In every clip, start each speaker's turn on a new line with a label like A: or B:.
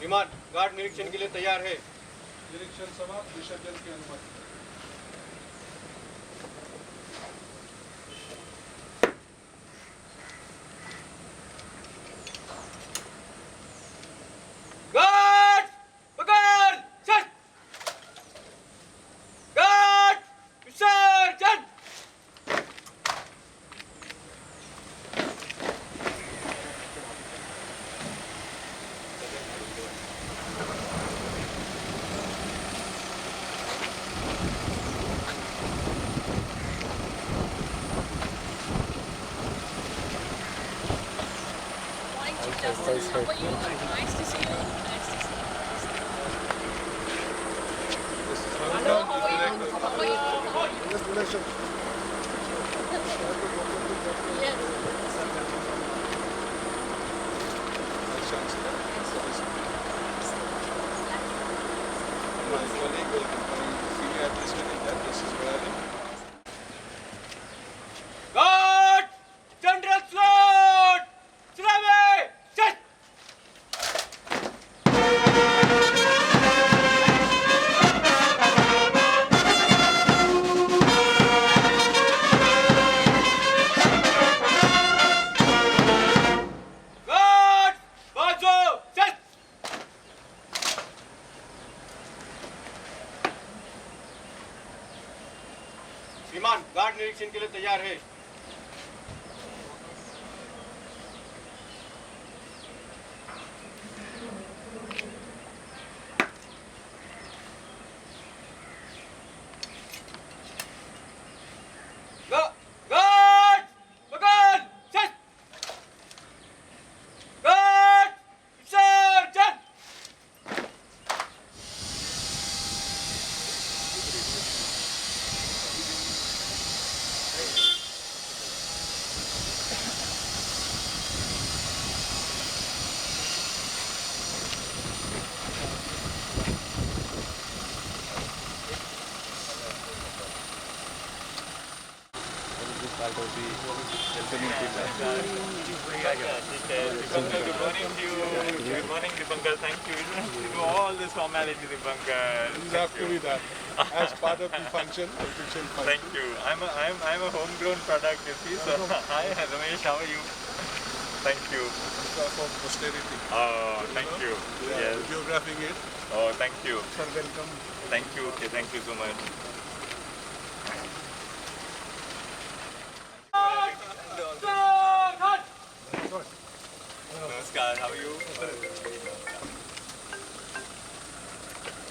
A: विमान गार्ड निरीक्षण के लिए तैयार है।
B: निरीक्षण समाप्त, विसर्जन की अनुमति।
A: गार्ड पकड़ चल। गार्ड विसर्जन।
C: How are you? Nice to see you. Nice to see you. Hello, how are you? How are you? Yes.
B: My colleague will accompany the senior administrative head, Mrs. Morales.
A: Guard general slot सलामी चल। Guard बाजू चल। विमान guard निरीक्षण के लिए तैयार है। गार्ड पकड़ चल। गार्ड विसर्जन।
D: Part of the welcoming team.
E: Good morning to you. Good morning, Dipankar. Thank you. You don't have to do all this formality, Dipankar.
B: You have to be that as part of the function, official function.
E: Thank you. I'm a homegrown product, you see. So, hi, Ramesh. How are you? Thank you.
B: For posterity.
E: Oh, thank you.
B: Yeah,
E: Yes.
B: videographing it.
E: Oh, thank you.
B: Sir, welcome.
E: Thank you. Okay, thank you so much. Namaskar. How are you?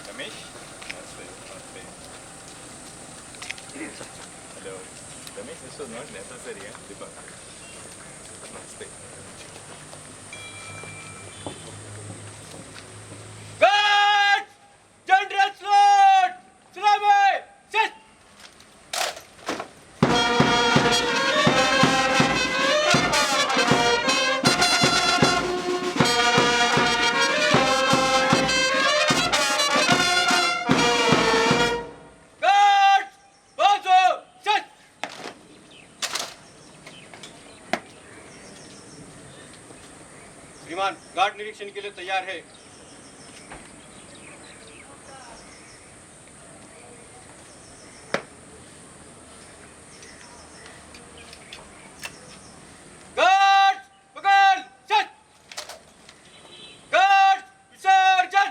E: Ramesh? Namaste. Namaste. Hello. Ramesh, this was not necessary, eh? Deepak. Namaste.
A: Guard general slot सलामी चल। Guard बाजू चल। विमान guard निरीक्षण के लिए तैयार है। गार्ड पकड़ चल। गार्ड विसर्जन।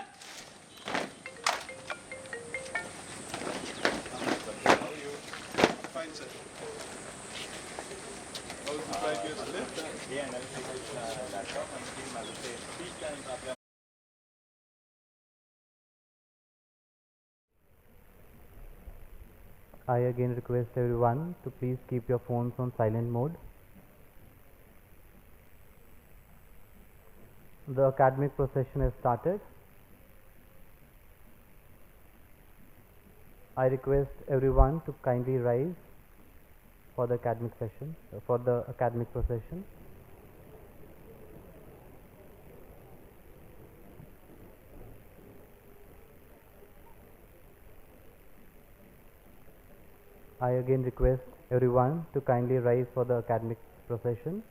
F: I again request everyone to please keep your phones on silent mode. The academic procession has started. I request everyone to kindly rise for the academic session, for the academic procession. I again request everyone to kindly rise for the academic procession.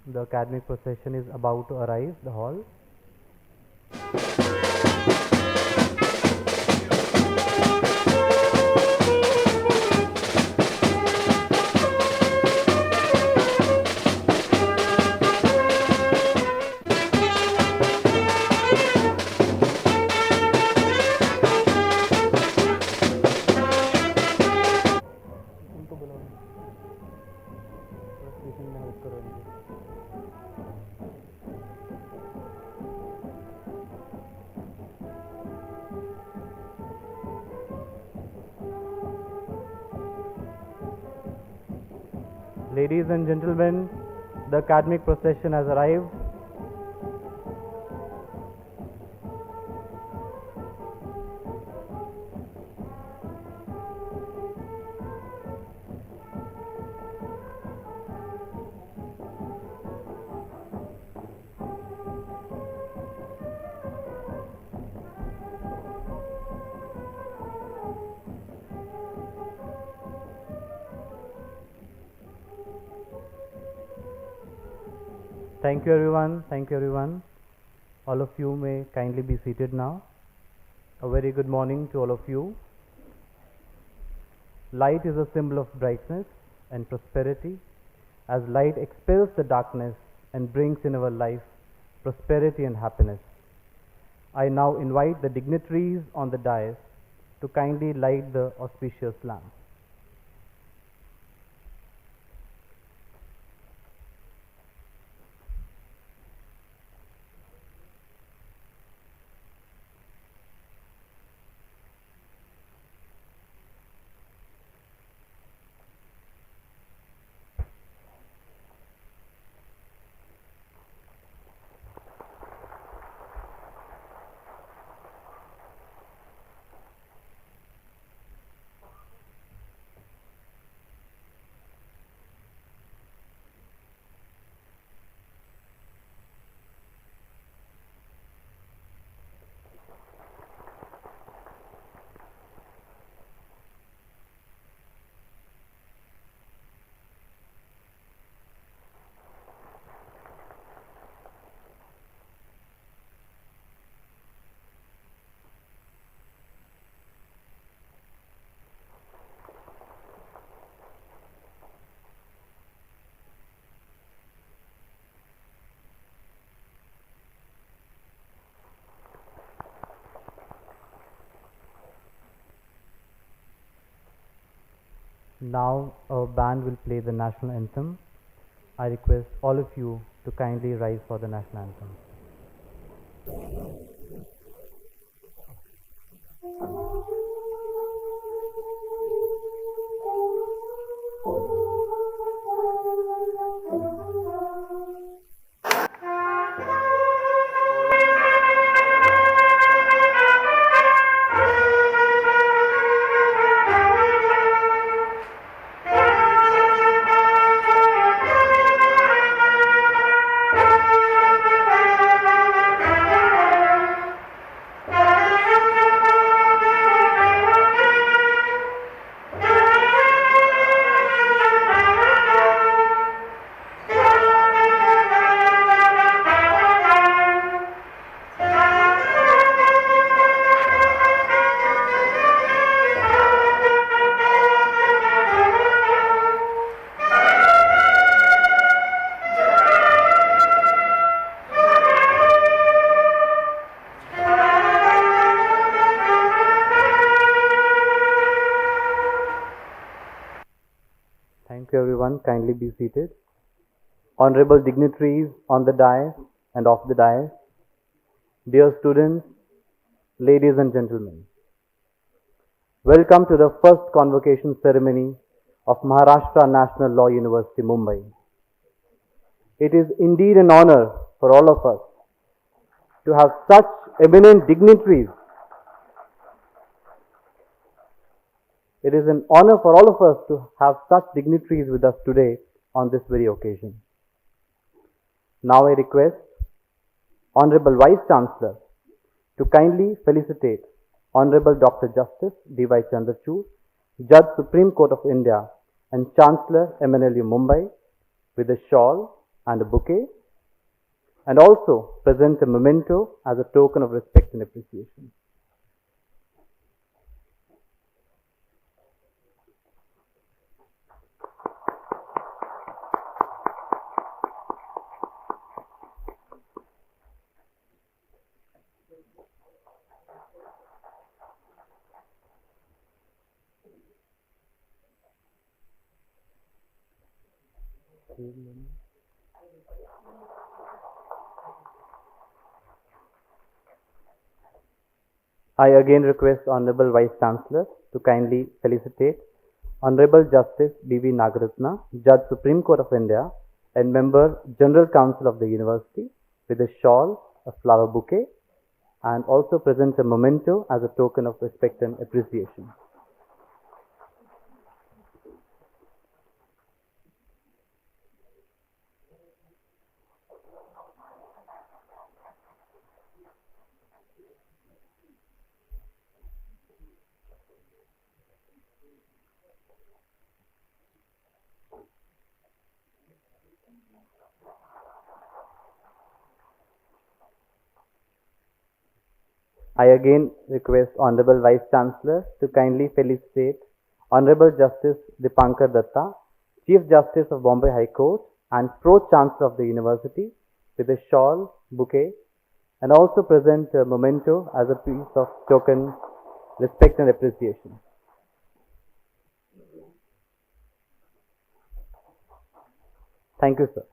F: The academic procession is about to arrive the hall. Ladies and gentlemen, the academic procession has arrived. Thank you everyone, thank you everyone. All of you may kindly be seated now. A very good morning to all of you. Light is a symbol of brightness and prosperity, as light expels the darkness and brings in our life prosperity and happiness. I now invite the dignitaries on the dais to kindly light the auspicious lamp. Now our band will play the national anthem. I request all of you to kindly rise for the national anthem. kindly be seated. Honorable dignitaries on the dais and off the dais, dear students, ladies and gentlemen, welcome to the first convocation ceremony of Maharashtra National Law University, Mumbai. It is indeed an honor for all of us to have such eminent dignitaries. It is an honor for all of us to have such dignitaries with us today on this very occasion. Now I request Honorable Vice Chancellor to kindly felicitate Honorable Dr. Justice D.Y. Chandrachud, Judge Supreme Court of India and Chancellor MNLU Mumbai with a shawl and a bouquet, and also present a memento as a token of respect and appreciation. I again request Honorable Vice Chancellor to kindly felicitate Honorable Justice D.V. Nagaratna, Judge Supreme Court of India and Member General Council of the University with a shawl, a flower bouquet, and also present a memento as a token of respect and appreciation. I again request Honorable Vice Chancellor to kindly felicitate Honorable Justice Dipankar Datta, Chief Justice of Bombay High Court and Pro-Chancellor of the University with a shawl, bouquet, and also present a memento as a piece of token respect and appreciation. Thank you, sir.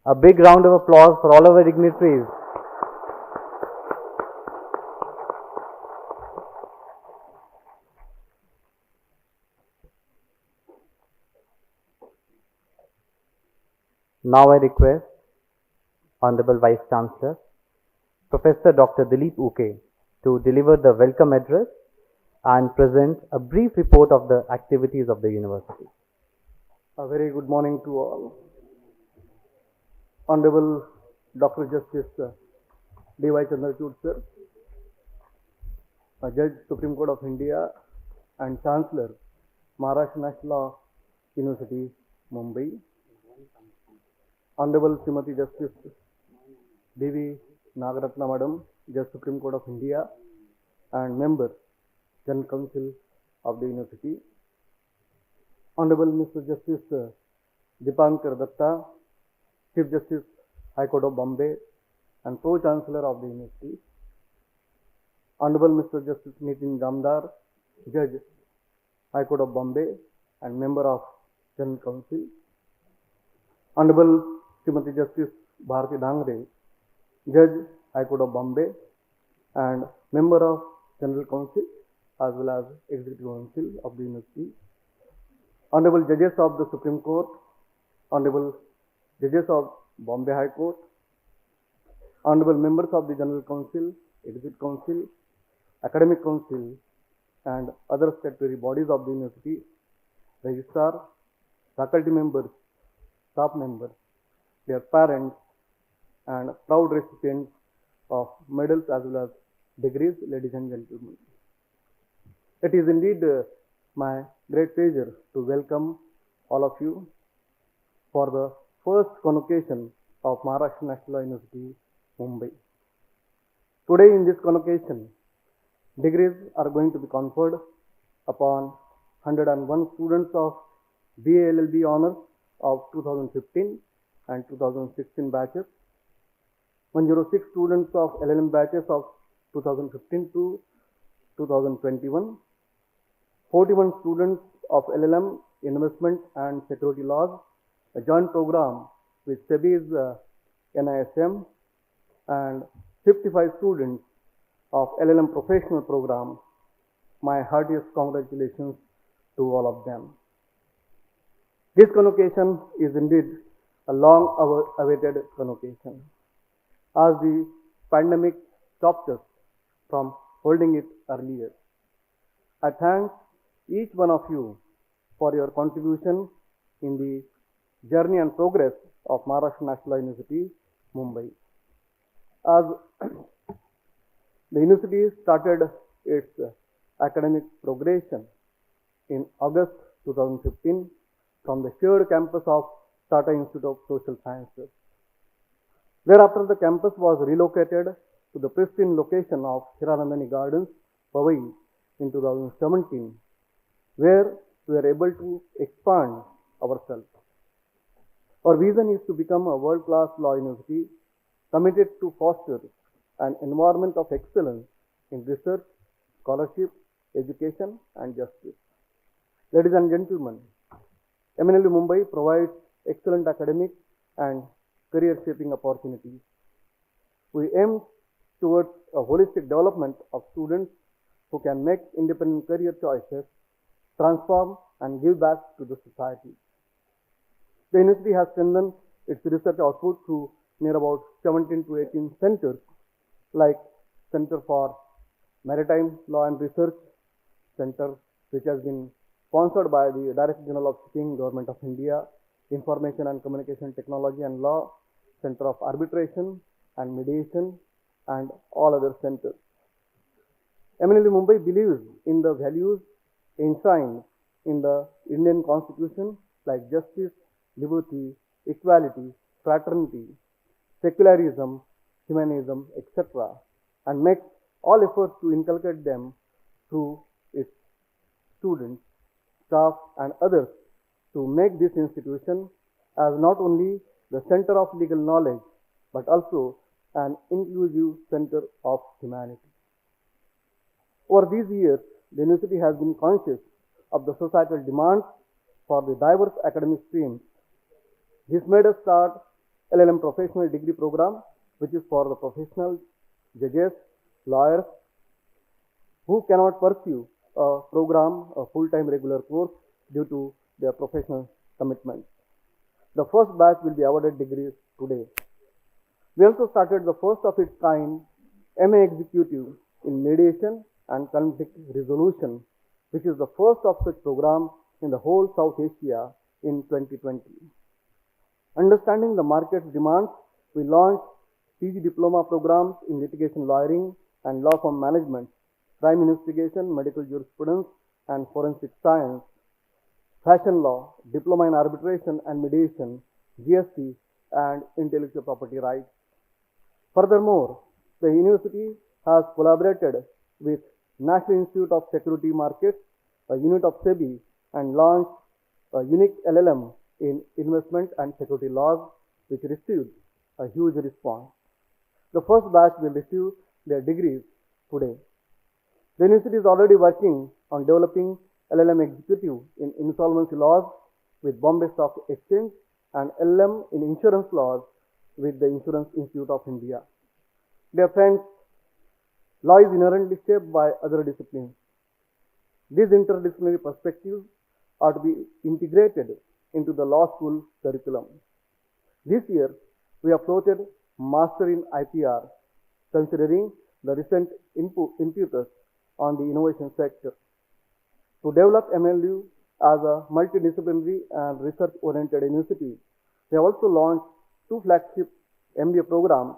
F: A big round of applause for all our dignitaries. Now I request Honorable Vice Chancellor, Professor Dr. Dilip Uke, to deliver the welcome address and present a brief report of the activities of the university.
G: A very good morning to all. Honorable Dr. Justice D.Y. Chandrachud sir, Judge Supreme Court of India and Chancellor Maharashtra National Law University, Mumbai. Honorable Srimati Justice D.V. Nagaratna Madam, Judge Supreme Court of India and Member General Council of the University. Honorable Mr. Justice Dipankar Datta, Chief Justice High Court of Bombay and Pro-Chancellor of the University. Honorable Mr. Justice Nitin Jamdar, Judge High Court of Bombay and Member of General Council. Honorable Srimati Justice Bharati Dhangre, Judge High Court of Bombay and Member of General Council as well as Executive Council of the University. Honorable Judges of the Supreme Court, Honorable Judges of Bombay High Court, Honorable Members of the General Council, Executive Council, Academic Council and other statutory bodies of the University, Registrar, faculty members, staff members, their parents, and proud recipients of medals as well as degrees, ladies and gentlemen. It is indeed my great pleasure to welcome all of you for the first convocation of Maharashtra National Law University, Mumbai. Today in this convocation, degrees are going to be conferred upon 101 students of BA LLB honors of 2015 and 2016 batches, 106 students of LLM batches of 2015 to 2021, 41 students of LLM investment and security laws, a joint program with SEBI's NISM, and 55 students of LLM professional program. My heartiest congratulations to all of them. This convocation is indeed a long-awaited convocation, as the pandemic stopped us from holding it earlier. I thank each one of you for your contribution in the journey and progress of Maharashtra National Law University, Mumbai. As the university started its academic progression in August 2015 from the shared campus of Tata Institute of Social Sciences. Thereafter, the campus was relocated to the pristine location of Hiranandani Gardens, Powai in 2017, where we were able to expand ourselves. Our vision is to become a world-class law university committed to foster an environment of excellence in research, scholarship, education, and justice. Ladies and gentlemen, MNLU Mumbai provides excellent academic and career-shaping opportunities. We aim towards a holistic development of students who can make independent career choices, transform, and give back to the society. The university has strengthened its research output through near about 17 to 18 centers like Center for Maritime Law and Research Center, which has been sponsored by the Director General of Shipping, Government of India, Information and Communication Technology and Law, Center of Arbitration and Mediation, and all other centers. MNLU Mumbai believes in the values enshrined in the Indian Constitution like justice, liberty, equality, fraternity, secularism, humanism, etc., and makes all efforts to inculcate them through its students, staff, and others to make this institution as not only the center of legal knowledge but also an inclusive center of humanity. Over these years, the university has been conscious of the societal demands for the diverse academic streams. This made us start LLM professional degree program, which is for the professionals, judges, lawyers who cannot pursue a program, a full-time regular course due to their professional commitments. The first batch will be awarded degrees today. We also started the first of its kind MA Executive in Mediation and Conflict Resolution, which is the first of such program in the whole South Asia in 2020. Understanding the market's demands, we launched PG diploma programs in litigation lawyering and law firm management, crime investigation, medical jurisprudence, and forensic science, fashion law, diploma in arbitration and mediation, GST, and intellectual property rights. Furthermore, the university has collaborated with National Institute of Security Markets, a unit of SEBI, and launched a unique LLM in investment and security laws, which received a huge response. The first batch will receive their degrees today. The university is already working on developing LLM executive in insolvency laws with Bombay Stock Exchange and LLM in insurance laws with the Insurance Institute of India. Dear friends, law is inherently shaped by other disciplines. These interdisciplinary perspectives are to be integrated into the law school curriculum. This year, we have floated Master in IPR, considering the recent impetus on the innovation sector. To develop MLU as a multidisciplinary and research-oriented university, we have also launched two flagship MBA programs,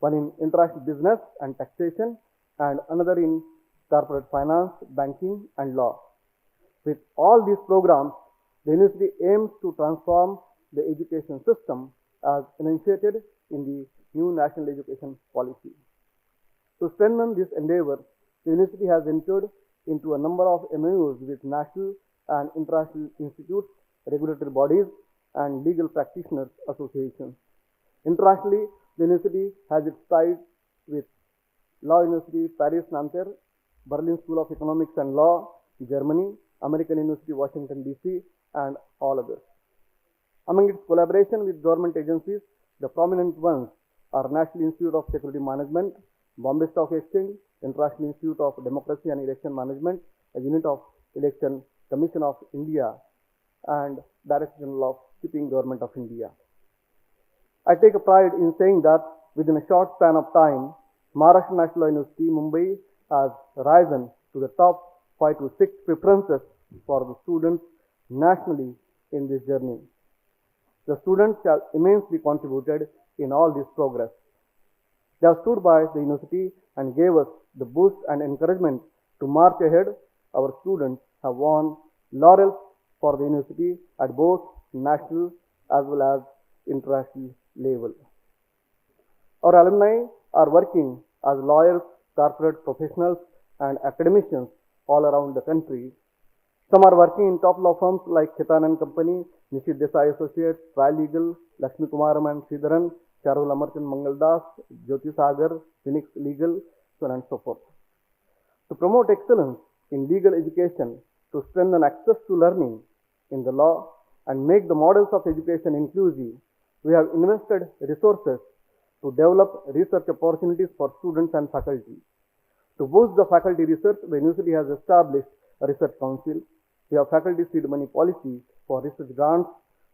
G: one in international business and taxation and another in corporate finance, banking and law. With all these programs, the university aims to transform the education system as enunciated in the new national education policy. To strengthen this endeavor, the university has entered into a number of MOUs with national and international institutes, regulatory bodies, and legal practitioners associations. Internationally, the university has its ties with Law University Paris Nanterre, Berlin School of Economics and Law, Germany, American University Washington DC, and all others. Among its collaboration with government agencies, the prominent ones are National Institute of Security Management, Bombay Stock Exchange, International Institute of Democracy and Election Management, a unit of Election Commission of India, and Director General of Shipping Government of India. I take a pride in saying that within a short span of time, Maharashtra National University Mumbai has risen to the top 5 to 6 preferences for the students nationally in this journey. The students have immensely contributed in all this progress. They have stood by the university and gave us the boost and encouragement to march ahead. Our students have won laurels for the university at both national as well as international level. Our alumni are working as lawyers, corporate professionals, and academicians all around the country. Some are working in top law firms like Khitan and Company, Nishit Desai Associates, Trial Legal, Lakshmi Kumaram and Sridharan, Charul Amarchand Mangaldas, Jyoti Sagar, Phoenix Legal, so on and so forth. To promote excellence in legal education, to strengthen access to learning in the law, and make the models of education inclusive, we have invested resources to develop research opportunities for students and faculty. To boost the faculty research, the university has established a research council. We have faculty seed money policy for research grants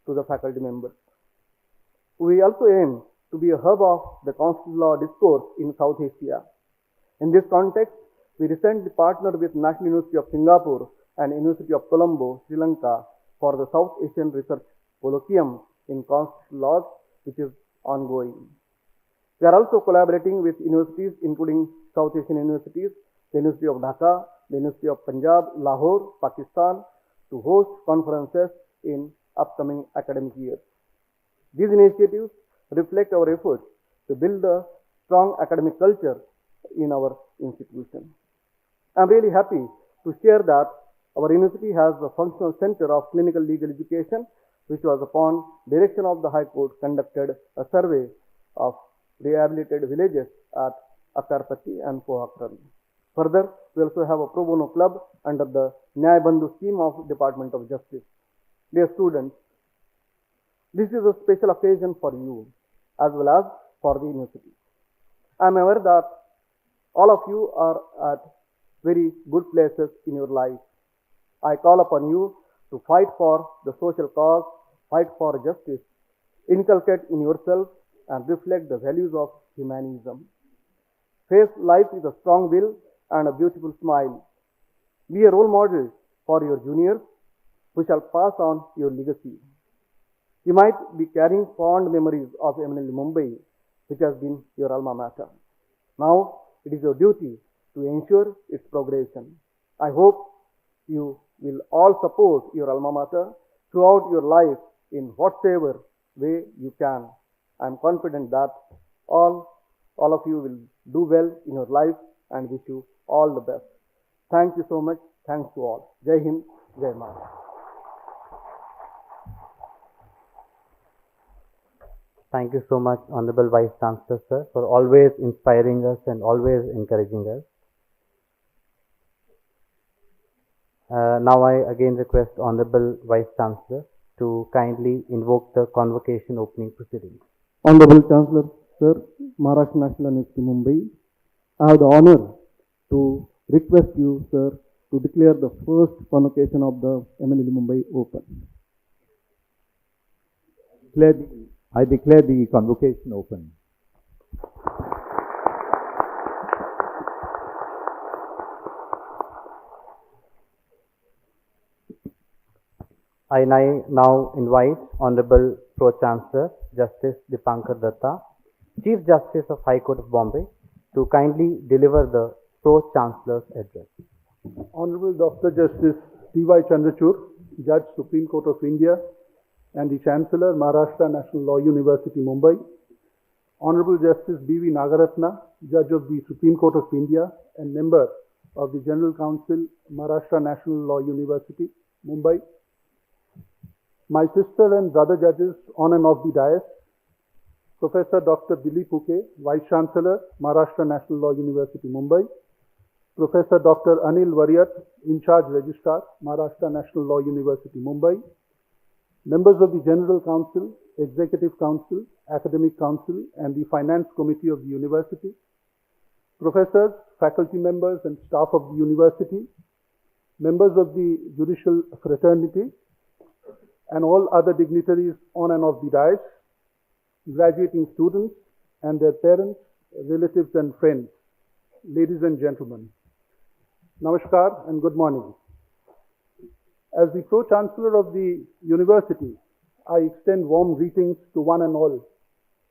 G: to the faculty members. We also aim to be a hub of the constitutional law discourse in South Asia. In this context, we recently partnered with National University of Singapore and University of Colombo, Sri Lanka for the South Asian Research Colloquium in Constitutional Laws, which is ongoing. We are also collaborating with universities including South Asian universities, the University of Dhaka, the University of Punjab, Lahore, Pakistan, to host conferences in upcoming academic years. These initiatives reflect our efforts to build a strong academic culture in our institution. I am really happy to share that our university has a functional center of clinical legal education, which was upon direction of the High Court conducted a survey of rehabilitated villages at Akarpati and Pohakran. Further, we also have a pro bono club under the Nyaya Bandhu scheme of Department of Justice. Dear students, this is a special occasion for you as well as for the university. I am aware that all of you are at very good places in your life. I call upon you to fight for the social cause, fight for justice, inculcate in yourself and reflect the values of humanism. Face life with a strong will and a beautiful smile. Be a role model for your juniors who shall pass on your legacy. You might be carrying fond memories of MNLU Mumbai, which has been your alma mater. Now, it is your duty to ensure its progression. I hope you will all support your alma mater throughout your life in whatsoever way you can. I am confident that all of you will do well in your life and wish you all the best. Thank you so much. Thanks to all. Jai Hind, Jai Maharashtra.
F: Thank you so much, Honorable Vice Chancellor, sir, for always inspiring us and always encouraging us. Now I again request Honorable Vice Chancellor to kindly invoke the convocation opening proceedings.
G: Honorable Chancellor, Sir, Maharashtra National University Mumbai, I have the honor to request you, sir, to declare the first convocation of the MNLU Mumbai open.
H: I declare the convocation open.
F: I now invite Honorable Pro Chancellor Justice Dipankar Datta, Chief Justice of High Court of Bombay, to kindly deliver the Pro-Chancellor's address.
G: Honorable Dr. Justice T.Y. Chandrachud, Judge, Supreme Court of India, and the Chancellor, Maharashtra National Law University, Mumbai. Honorable Justice B.V. Nagaratna, Judge of the Supreme Court of India and member of the General Council, Maharashtra National Law University, Mumbai. My sister and brother judges on and off the dais, Professor Dr. Dilip Uke, Vice Chancellor, Maharashtra National Law University, Mumbai. Professor Dr. Anil Wariyat, In Charge Registrar, Maharashtra National Law University, Mumbai. Members of the General Council, Executive Council, Academic Council, and the Finance Committee of the University. Professors, faculty members, and staff of the University. Members of the Judicial Fraternity, and all other dignitaries on and off the dais. Graduating students and their parents, relatives, and friends. Ladies and gentlemen, Namaskar and good morning. As the Pro-Chancellor of the University, I extend warm greetings to one and all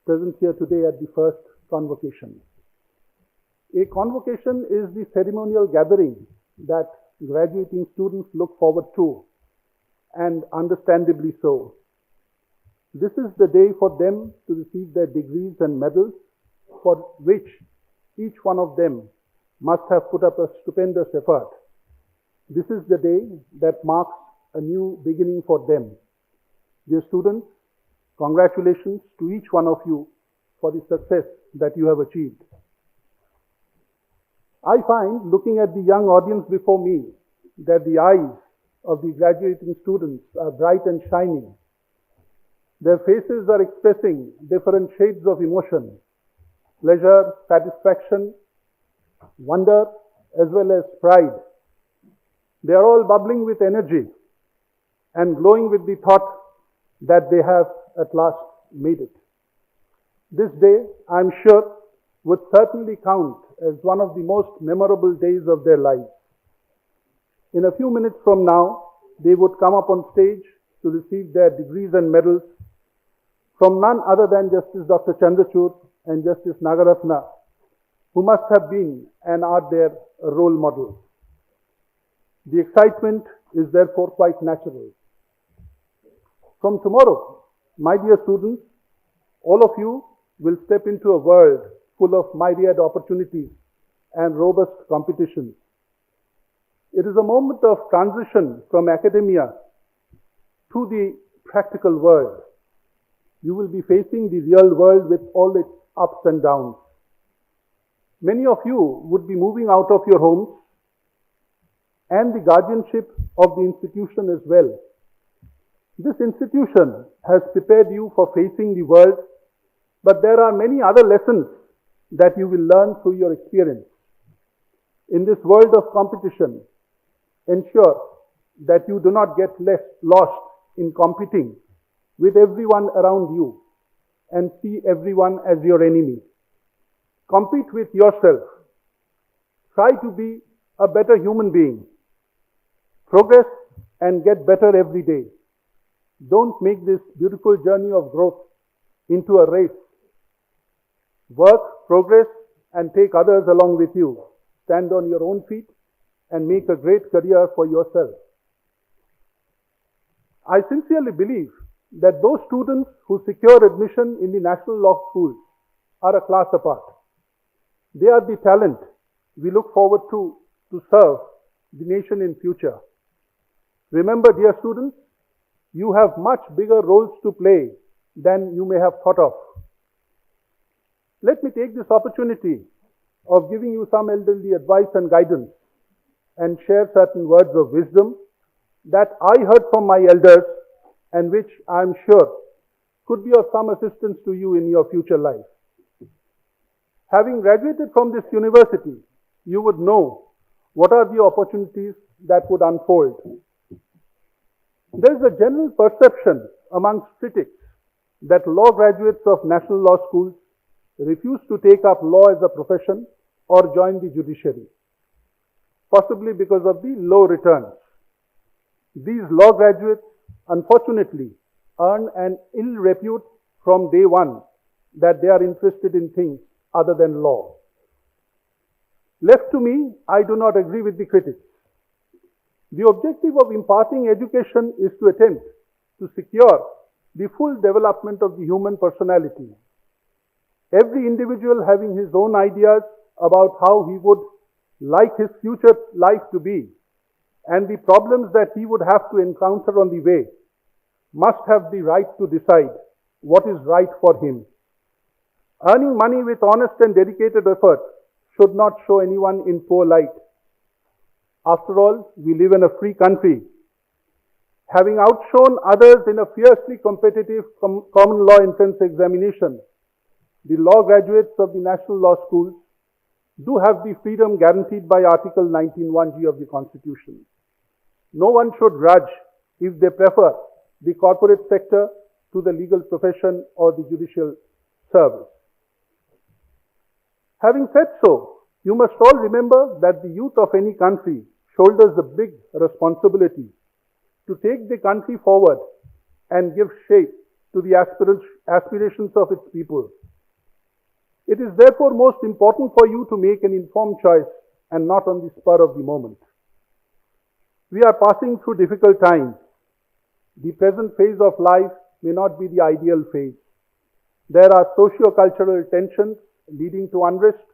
G: present here today at the first Convocation. A Convocation is the ceremonial gathering that graduating students look forward to, and understandably so. This is the day for them to receive their degrees and medals, for which each one of them must have put up a stupendous effort. This is the day that marks a new beginning for them. Dear students, congratulations to each one of you for the success that you have achieved. I find, looking at the young audience before me, that the eyes of the graduating students are bright and shining. Their faces are expressing different shades of emotion: pleasure, satisfaction, wonder, as well as pride. They are all bubbling with energy and glowing with the thought that they have at last made it. This day, I am sure, would certainly count as one of the most memorable days of their lives. In a few minutes from now, they would come up on stage to receive their degrees and medals from none other than Justice Dr. Chandrachud and Justice Nagaratna, who must have been and are their role models. The excitement is therefore quite natural. From tomorrow, my dear students, all of you will step into a world full of myriad opportunities and robust competitions. It is a moment of transition from academia to the practical world. You will be facing the real world with all its ups and downs. Many of you would be moving out of your homes and the guardianship of the institution as well. This institution has prepared you for facing the world, but there are many other lessons that you will learn through your experience. In this world of competition, ensure that you do not get lost in competing with everyone around you and see everyone as your enemy. Compete with yourself. Try to be a better human being. Progress and get better every day. Don't make this beautiful journey of growth into a race. Work, progress, and take others along with you. Stand on your own feet and make a great career for yourself. I sincerely believe that those students who secure admission in the national law schools are a class apart. They are the talent we look forward to serve the nation in future. Remember, dear students, you have much bigger roles to play than you may have thought of. Let me take this opportunity of giving you some elderly advice and guidance and share certain words of wisdom that I heard from my elders and which I am sure could be of some assistance to you in your future life. Having graduated from this university, you would know what are the opportunities that would unfold. There is a general perception amongst critics that law graduates of national law schools refuse to take up law as a profession or join the judiciary, possibly because of the low returns. These law graduates, unfortunately, earn an ill repute
I: from day one that they are interested in things other than law. Left to me, I do not agree with the critics. The objective of imparting education is to attempt to secure the full development of the human personality. Every individual having his own ideas about how he would like his future life to be and the problems that he would have to encounter on the way must have the right to decide what is right for him. Earning money with honest and dedicated effort should not show anyone in poor light. After all, we live in a free country. Having outshone others in a fiercely competitive common law entrance examination, the law graduates of the National Law Schools do have the freedom guaranteed by Article 19(1)(g) of the Constitution. No one should grudge if they prefer the corporate sector to the legal profession or the judicial service. Having said so, you must all remember that the youth of any country shoulders a big responsibility to take the country forward and give shape to the aspirations of its people. It is therefore most important for you to make an informed choice and not on the spur of the moment. We are passing through difficult times. The present phase of life may not be the ideal phase. There are socio-cultural tensions leading to unrest,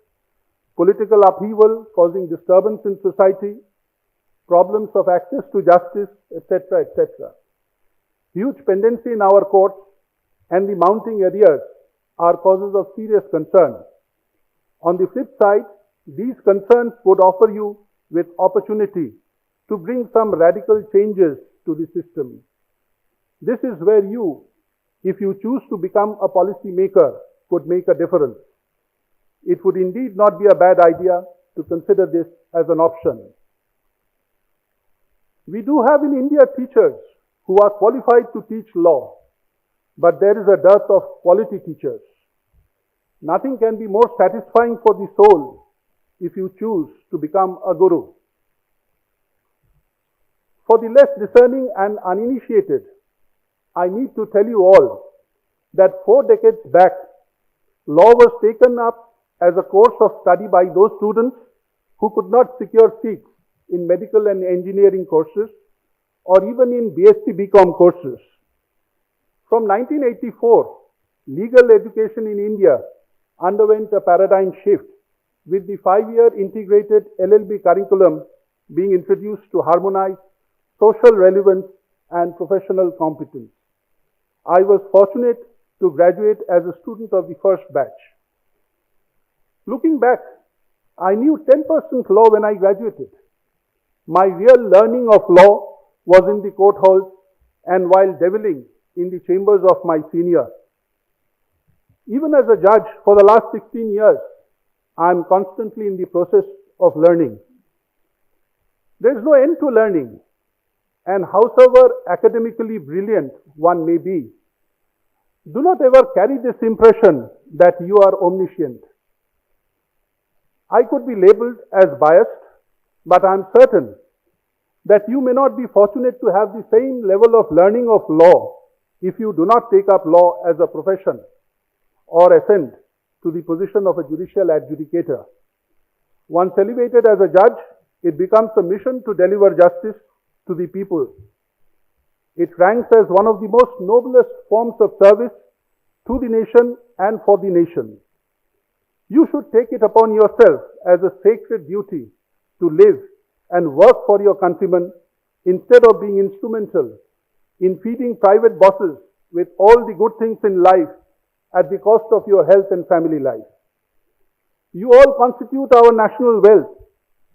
I: political upheaval causing disturbance in society, problems of access to justice, etc., etc. Huge pendency in our courts and the mounting arrears are causes of serious concern. On the flip side, these concerns would offer you with opportunity to bring some radical changes to the system. This is where you, if you choose to become a policy maker, could make a difference. It would indeed not be a bad idea to consider this as an option. We do have in India teachers who are qualified to teach law, but there is a dearth of quality teachers. Nothing can be more satisfying for the soul if you choose to become a guru. For the less discerning and uninitiated, I need to tell you all that 4 decades back, law was taken up as a course of study by those students who could not secure seats in medical and engineering courses or even in BSc BCom courses. From 1984, legal education in India underwent a paradigm shift with the 5-year integrated LLB curriculum being introduced to harmonize social relevance and professional competence. I was fortunate to graduate as a student of the first batch. Looking back, I knew 10% law when I graduated. My real learning of law was in the court halls and while deviling in the chambers of my senior. Even as a judge for the last 16 years, I am constantly in the process of learning. There is no end to learning, and howsoever academically brilliant one may be, do not ever carry this impression that you are omniscient. I could be labeled as biased, but I am certain that you may not be fortunate to have the same level of learning of law if you do not take up law as a profession or ascend to the position of a judicial adjudicator. Once elevated as a judge, it becomes a mission to deliver justice to the people. It ranks as one of the most noblest forms of service to the nation and for the nation. You should take it upon yourself as a sacred duty to live and work for your countrymen instead of being instrumental in feeding private bosses with all the good things in life at the cost of your health and family life. You all constitute our national wealth,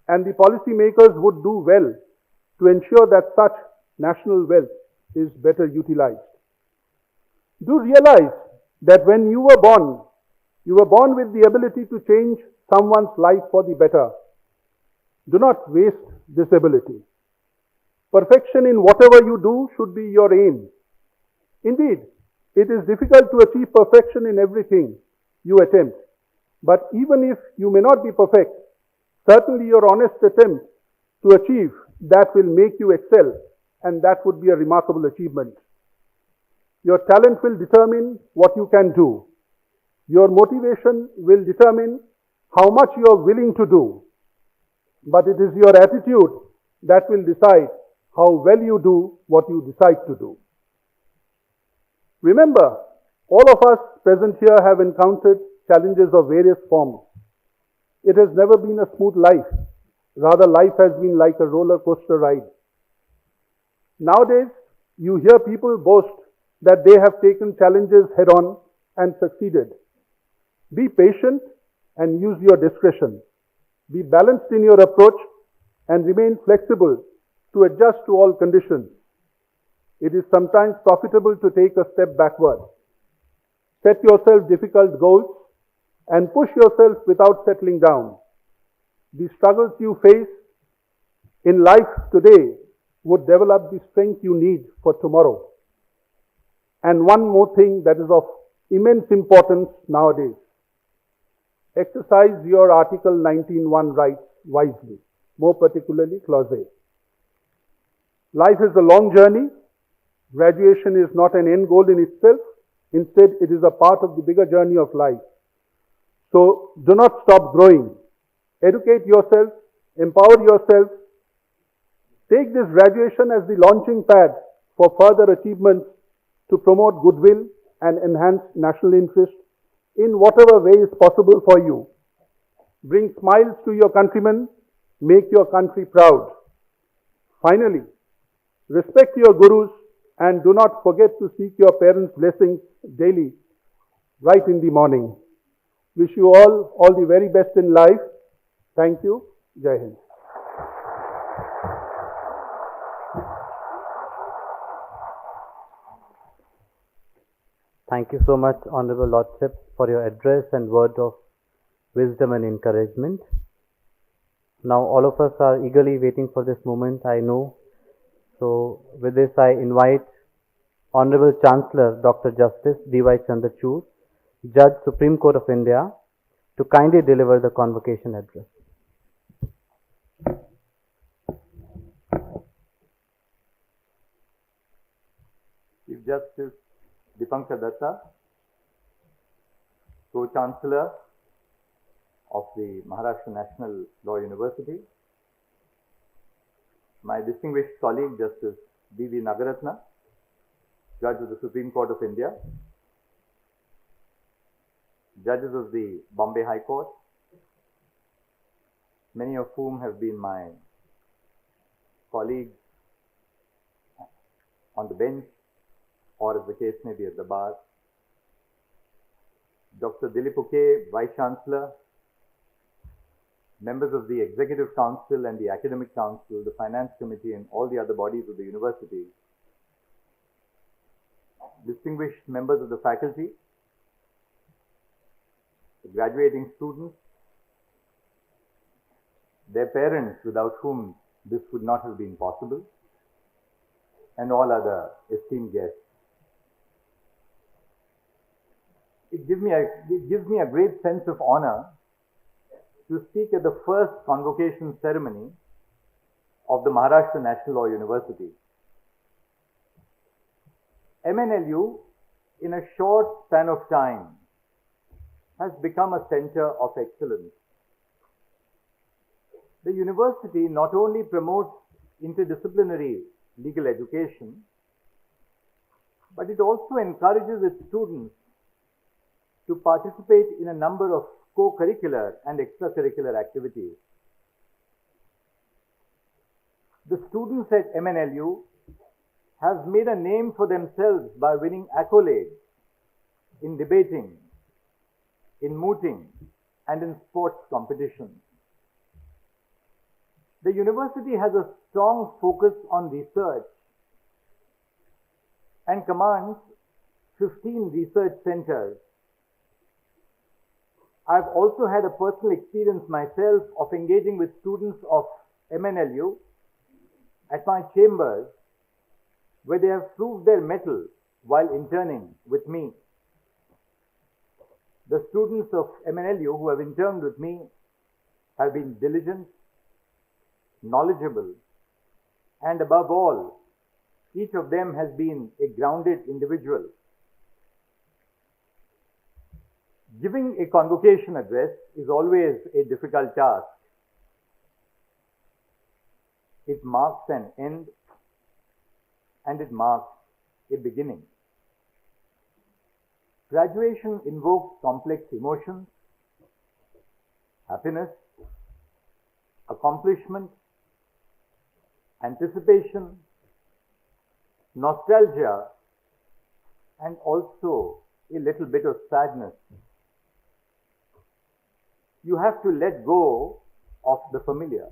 I: and the policymakers would do well to ensure that such national wealth is better utilized. Do realize that when you were born with the ability to change someone's life for the better. Do not waste this ability. Perfection in whatever you do should be your aim. Indeed, it is difficult to achieve perfection in everything you attempt. But even if you may not be perfect, certainly your honest attempt to achieve that will make you excel, and that would be a remarkable achievement. Your talent will determine what you can do. Your motivation will determine how much you are willing to do. But it is your attitude that will decide how well you do what you decide to do. Remember, all of us present here have encountered challenges of various forms. It has never been a smooth life. Rather, life has been like a roller coaster ride. Nowadays, you hear people boast that they have taken challenges head on and succeeded. Be patient and use your discretion. Be balanced in your approach and remain flexible to adjust to all conditions. It is sometimes profitable to take a step backward. Set yourself difficult goals and push yourself without settling down. The struggles you face in life today would develop the strength you need for tomorrow. And one more thing that is of immense importance nowadays. Exercise your Article 19(1) rights wisely, more particularly Clause A. Life is a long journey. Graduation is not an end goal in itself. Instead, it is a part of the bigger journey of life. So, do not stop growing. Educate yourself, empower yourself. Take this graduation as the launching pad for further achievements to promote goodwill and enhance national interest in whatever way is possible for you. Bring smiles to your countrymen, make your country proud. Finally, respect your gurus and do not forget to seek your parents' blessings daily, right in the morning. Wish you all the very best in life. Thank you. Jai Hind.
F: Thank you so much, Honorable Lordship, for your address and word of wisdom and encouragement. Now all of us are eagerly waiting for this moment, I know. So with this, I invite Honorable Chancellor Dr. Justice D.Y. Chandrachud, Judge, Supreme Court of India, to kindly deliver the convocation address.
H: Chief Justice Dipankar Datta, Co-Chancellor of the Maharashtra National Law University, my distinguished colleague Justice B.V. Nagaratna, Judge of the Supreme Court of India, judges of the Bombay High Court, many of whom have been my colleagues on the bench or, as the case may be, at the bar, Dr. Dilip Uke, Vice Chancellor, members of the Executive Council and the Academic Council, the Finance Committee and all the other bodies of the university, distinguished members of the faculty, the graduating students, their parents without whom this would not have been possible, and all other esteemed guests. It gives me a great sense of honor to speak at the first convocation ceremony of the Maharashtra National Law University. MNLU, in a short span of time, has become a center of excellence. The university not only promotes interdisciplinary legal education, but it also encourages its students to participate in a number of co-curricular and extracurricular activities. The students at MNLU have made a name for themselves by winning accolades in debating, in mooting, and in sports competitions. The university has a strong focus on research and commands 15 research centers. I've also had a personal experience myself of engaging with students of MNLU at my chambers, where they have proved their mettle while interning with me. The students of MNLU who have interned with me have been diligent, knowledgeable, and above all, each of them has been a grounded individual. Giving a convocation address is always a difficult task. It marks an end and it marks a beginning. Graduation invokes complex emotions, happiness, accomplishment, anticipation, nostalgia, and also a little bit of sadness. You have to let go of the familiar.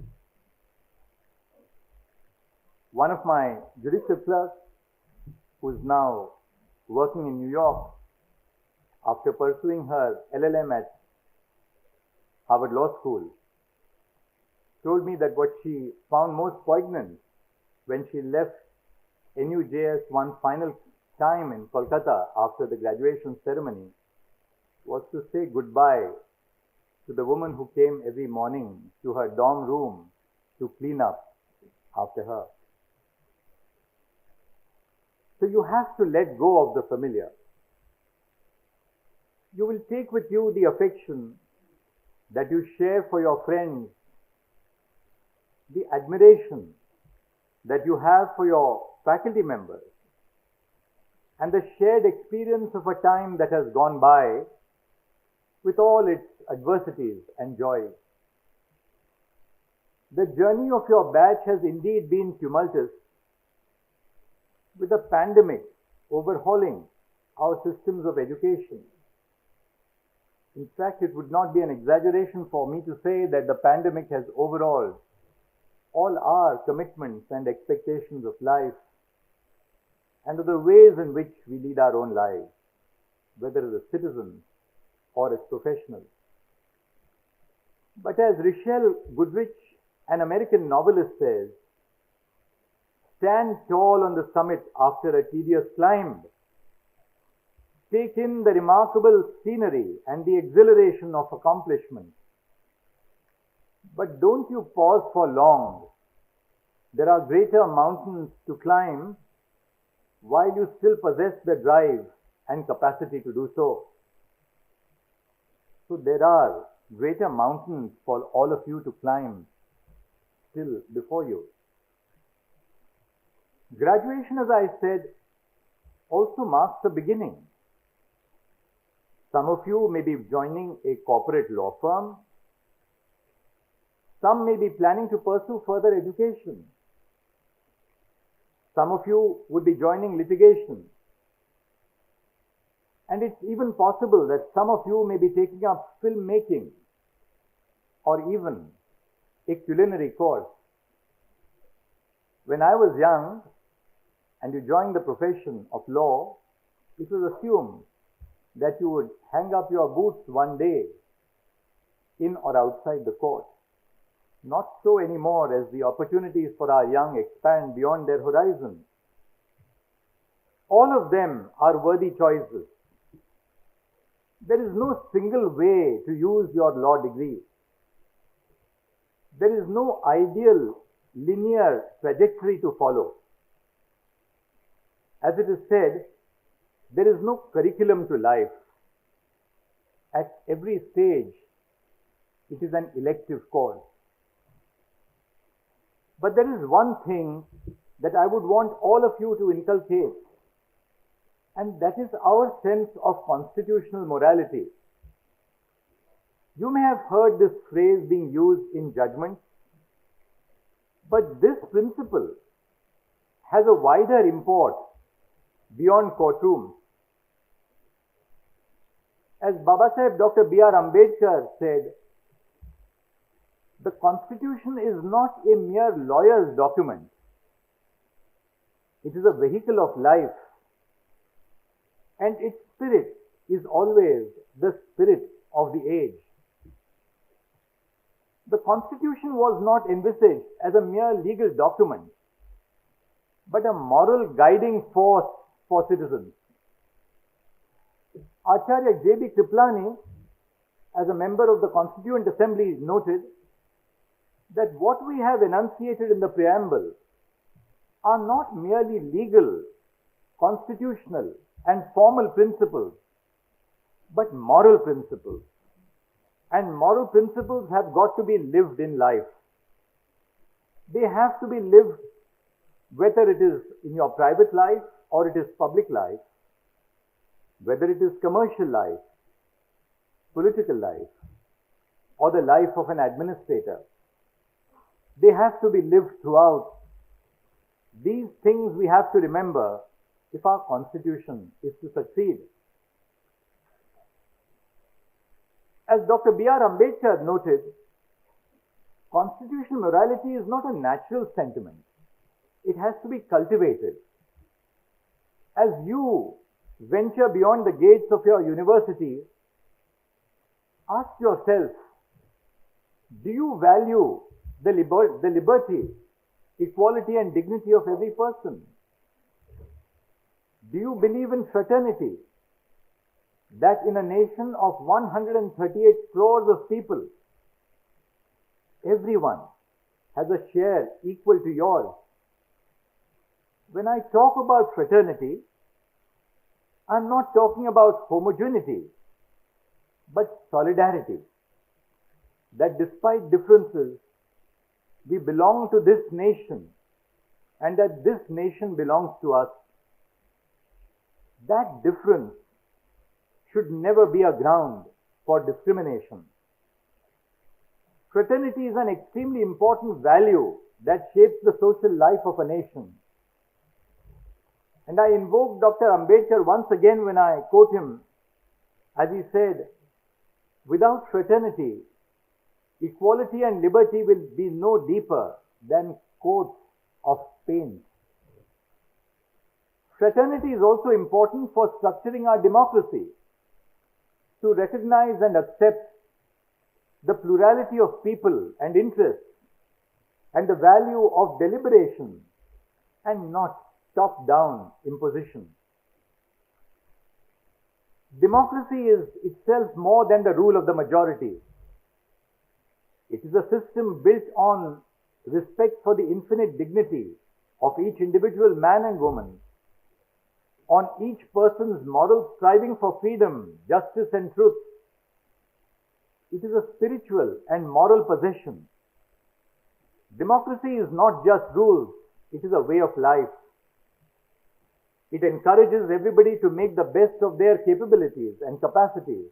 H: One of my judicial clerks, who is now working in New York, after pursuing her LLM at Harvard Law School, told me that what she found most poignant when she left NUJS one final time in Kolkata after the graduation ceremony was to say goodbye to the woman who came every morning to her dorm room to clean up after her. So you have to let go of the familiar. You will take with you the affection that you share for your friends, the admiration that you have for your faculty members, and the shared experience of a time that has gone by with all its adversities and joys. The journey of your batch has indeed been tumultuous, with the pandemic overhauling our systems of education. In fact, it would not be an exaggeration for me to say that the pandemic has overhauled all our commitments and expectations of life and of the ways in which we lead our own lives, whether as citizens or as professionals. But as Richelle Goodrich, an American novelist, says, stand tall on the summit after a tedious climb. Take in the remarkable scenery and the exhilaration of accomplishment. But don't you pause for long. There are greater mountains to climb while you still possess the drive and capacity to do so. So there are greater mountains for all of you to climb still before you. Graduation, as I said, also marks the beginning. Some of you may be joining a corporate law firm. Some may be planning to pursue further education. Some of you would be joining litigation. And it's even possible that some of you may be taking up filmmaking or even a culinary course. When I was young and you joined the profession of law, it was assumed that you would hang up your boots one day in or outside the court. Not so anymore, as the opportunities for our young expand beyond their horizon. All of them are worthy choices. There is no single way to use your law degree. There is no ideal linear trajectory to follow. As it is said, there is no curriculum to life. At every stage, it is an elective course. But there is one thing that I would want all of you to inculcate, and that is our sense of constitutional morality. You may have heard this phrase being used in judgments, but this principle has a wider import beyond courtrooms. As Babasaheb Dr. B.R. Ambedkar said, the Constitution is not a mere lawyer's document. It is a vehicle of life, and its spirit is always the spirit of the age. The Constitution was not envisaged as a mere legal document, but a moral guiding force for citizens. Acharya J.B. Kriplani, as a member of the Constituent Assembly, noted that what we have enunciated in the preamble are not merely legal, constitutional, and formal principles, but moral principles. And moral principles have got to be lived in life. They have to be lived whether it is in your private life or it is public life, whether it is commercial life, political life, or the life of an administrator. They have to be lived throughout. These things we have to remember if our constitution is to succeed. As Dr. B.R. Ambedkar noted, constitutional morality is not a natural sentiment. It has to be cultivated. As you venture beyond the gates of your university, ask yourself, do you value the liberty, equality and dignity of every person? Do you believe in fraternity? That in a nation of 138 crores of people, everyone has a share equal to yours. When I talk about fraternity, I'm not talking about homogeneity, but solidarity. That despite differences, we belong to this nation and that this nation belongs to us. That difference should never be a ground for discrimination. Fraternity is an extremely important value that shapes the social life of a nation. And I invoke Dr. Ambedkar once again when I quote him, as he said, without fraternity, equality and liberty will be no deeper than coats of paint. Fraternity is also important for structuring our democracy, to recognize and accept the plurality of people and interests and the value of deliberation and not top-down imposition. Democracy is itself more than the rule of the majority. It is a system built on respect for the infinite dignity of each individual man and woman, on each person's moral striving for freedom, justice and truth. It is a spiritual and moral possession. Democracy is not just rules, it is a way of life. It encourages everybody to make the best of their capabilities and capacities,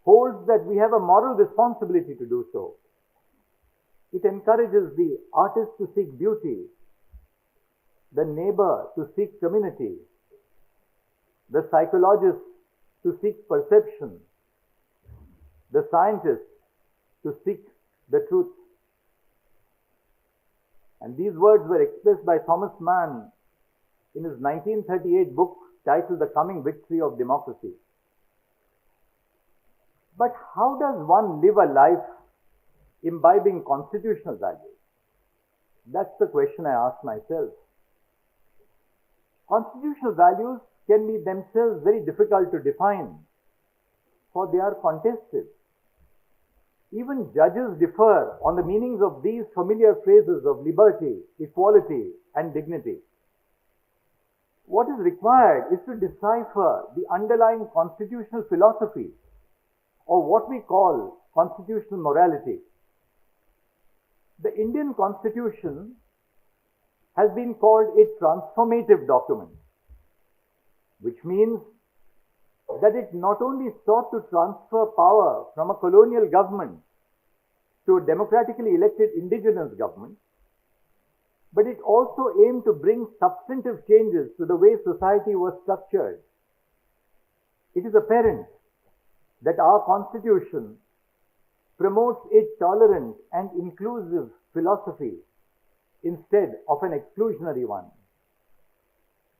H: holds that we have a moral responsibility to do so. It encourages the artist to seek beauty, the neighbor to seek community, the psychologist to seek perception, the scientist to seek the truth. And these words were expressed by Thomas Mann in his 1938 book titled The Coming Victory of Democracy. But how does one live a life imbibing constitutional values? That's the question I ask myself. Constitutional values can be themselves very difficult to define, for they are contested. Even judges differ on the meanings of these familiar phrases of liberty, equality, and dignity. What is required is to decipher the underlying constitutional philosophy, or what we call constitutional morality. The Indian Constitution has been called a transformative document, which means that it not only sought to transfer power from a colonial government to a democratically elected indigenous government, but it also aimed to bring substantive changes to the way society was structured. It is apparent that our Constitution promotes a tolerant and inclusive philosophy instead of an exclusionary one.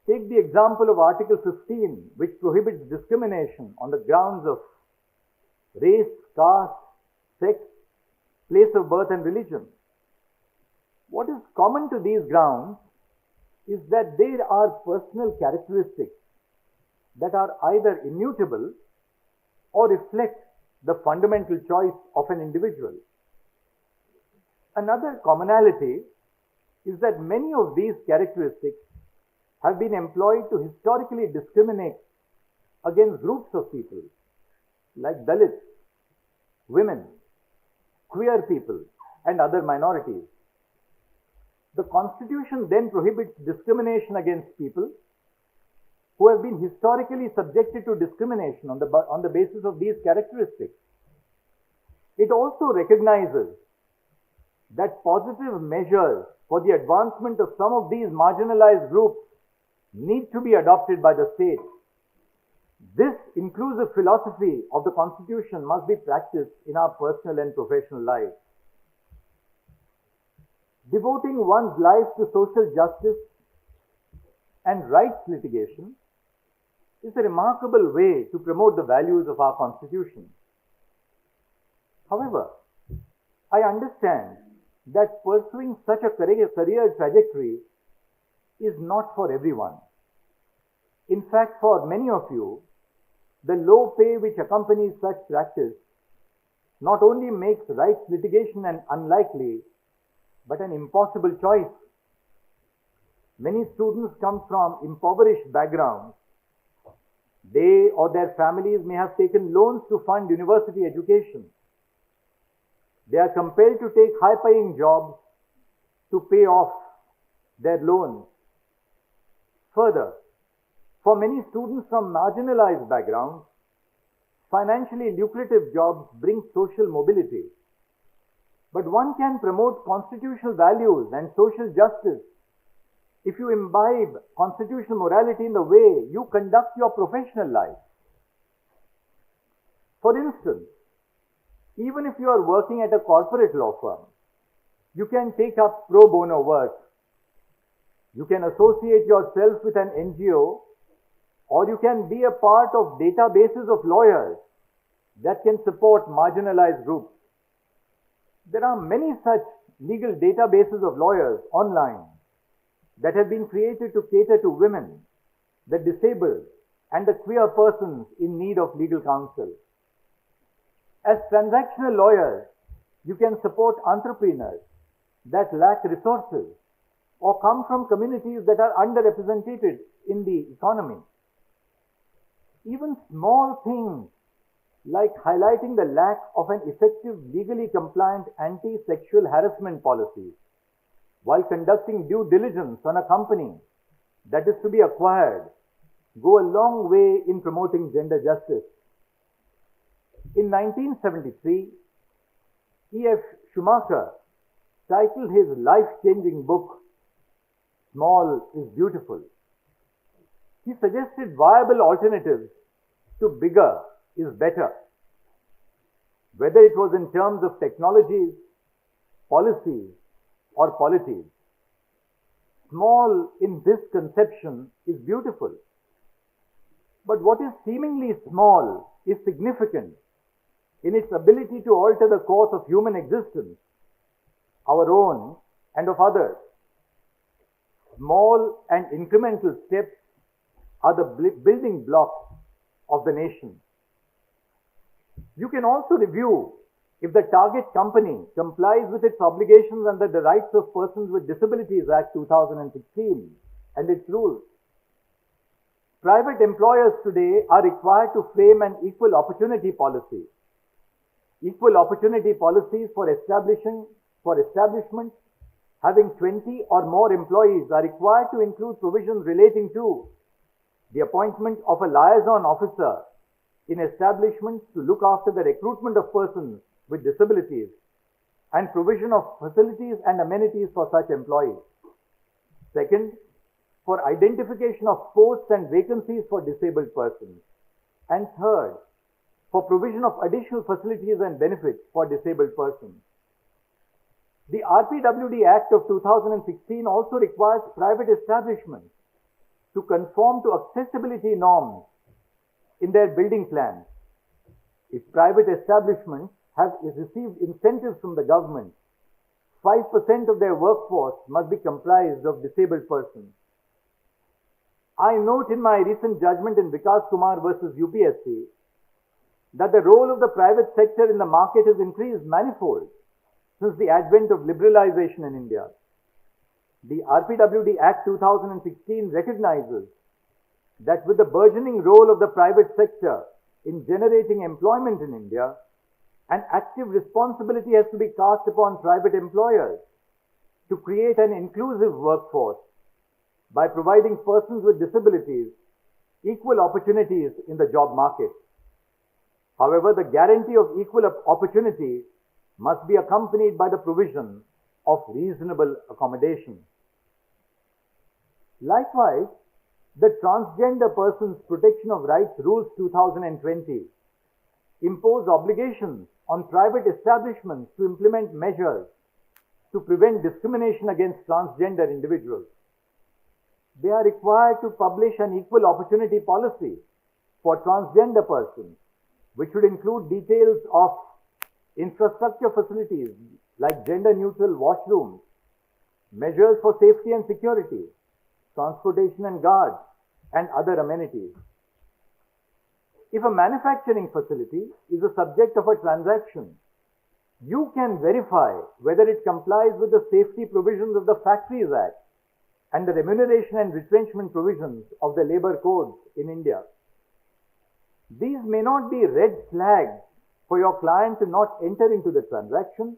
H: Take the example of Article 15, which prohibits discrimination on the grounds of race, caste, sex, place of birth and religion. What is common to these grounds is that there are personal characteristics that are either immutable or reflect the fundamental choice of an individual. Another commonality is that many of these characteristics have been employed to historically discriminate against groups of people like Dalits, women, queer people, and other minorities. The Constitution then prohibits discrimination against people who have been historically subjected to discrimination on the basis of these characteristics. It also recognizes that positive measures for the advancement of some of these marginalized groups need to be adopted by the state. This inclusive philosophy of the Constitution must be practiced in our personal and professional lives. Devoting one's life to social justice and rights litigation is a remarkable way to promote the values of our Constitution. However, I understand that pursuing such a career trajectory is not for everyone. In fact, for many of you, the low pay which accompanies such practice not only makes rights litigation an unlikely, but an impossible choice. Many students come from impoverished backgrounds. They or their families may have taken loans to fund university education. They are compelled to take high-paying jobs to pay off their loans. Further, for many students from marginalized backgrounds, financially lucrative jobs bring social mobility. But one can promote constitutional values and social justice if you imbibe constitutional morality in the way you conduct your professional life. For instance, even if you are working at a corporate law firm, you can take up pro bono work. You can associate yourself with an NGO, or you can be a part of databases of lawyers that can support marginalized groups. There are many such legal databases of lawyers online that have been created to cater to women, the disabled, and the queer persons in need of legal counsel. As transactional lawyers, you can support entrepreneurs that lack resources or come from communities that are underrepresented in the economy. Even small things like highlighting the lack of an effective legally compliant anti-sexual harassment policy while conducting due diligence on a company that is to be acquired go a long way in promoting gender justice. In 1973, E.F. Schumacher titled his life-changing book, Small is Beautiful. He suggested viable alternatives to bigger is better. Whether it was in terms of technologies, policies, or polities. Small in this conception is beautiful. But what is seemingly small is significant in its ability to alter the course of human existence, our own and of others. Small and incremental steps are the building blocks of the nation. You can also review if the target company complies with its obligations under the Rights of Persons with Disabilities Act 2016 and its rules. Private employers today are required to frame an equal opportunity policy. Equal opportunity policies for establishments having 20 or more employees are required to include provisions relating to the appointment of a liaison officer in establishments to look after the recruitment of persons with disabilities and provision of facilities and amenities for such employees. Second, for identification of posts and vacancies for disabled persons. And third, for provision of additional facilities and benefits for disabled persons. The RPWD Act of 2016 also requires private establishments to conform to accessibility norms in their building plans. If private establishments have received incentives from the government, 5% of their workforce must be comprised of disabled persons. I note in my recent judgment in Vikas Kumar versus UPSC that the role of the private sector in the market has increased manifold since the advent of liberalization in India. The RPWD Act 2016 recognizes that with the burgeoning role of the private sector in generating employment in India, an active responsibility has to be cast upon private employers to create an inclusive workforce by providing persons with disabilities equal opportunities in the job market. However, the guarantee of equal opportunity must be accompanied by the provision of reasonable accommodation. Likewise, the Transgender Persons Protection of Rights Rules 2020 impose obligations on private establishments to implement measures to prevent discrimination against transgender individuals. They are required to publish an equal opportunity policy for transgender persons, which would include details of infrastructure facilities like gender-neutral washrooms, measures for safety and security, transportation and guards, and other amenities. If a manufacturing facility is the subject of a transaction, you can verify whether it complies with the safety provisions of the Factories Act and the remuneration and retrenchment provisions of the labor codes in India. These may not be red flags for your client to not enter into the transaction,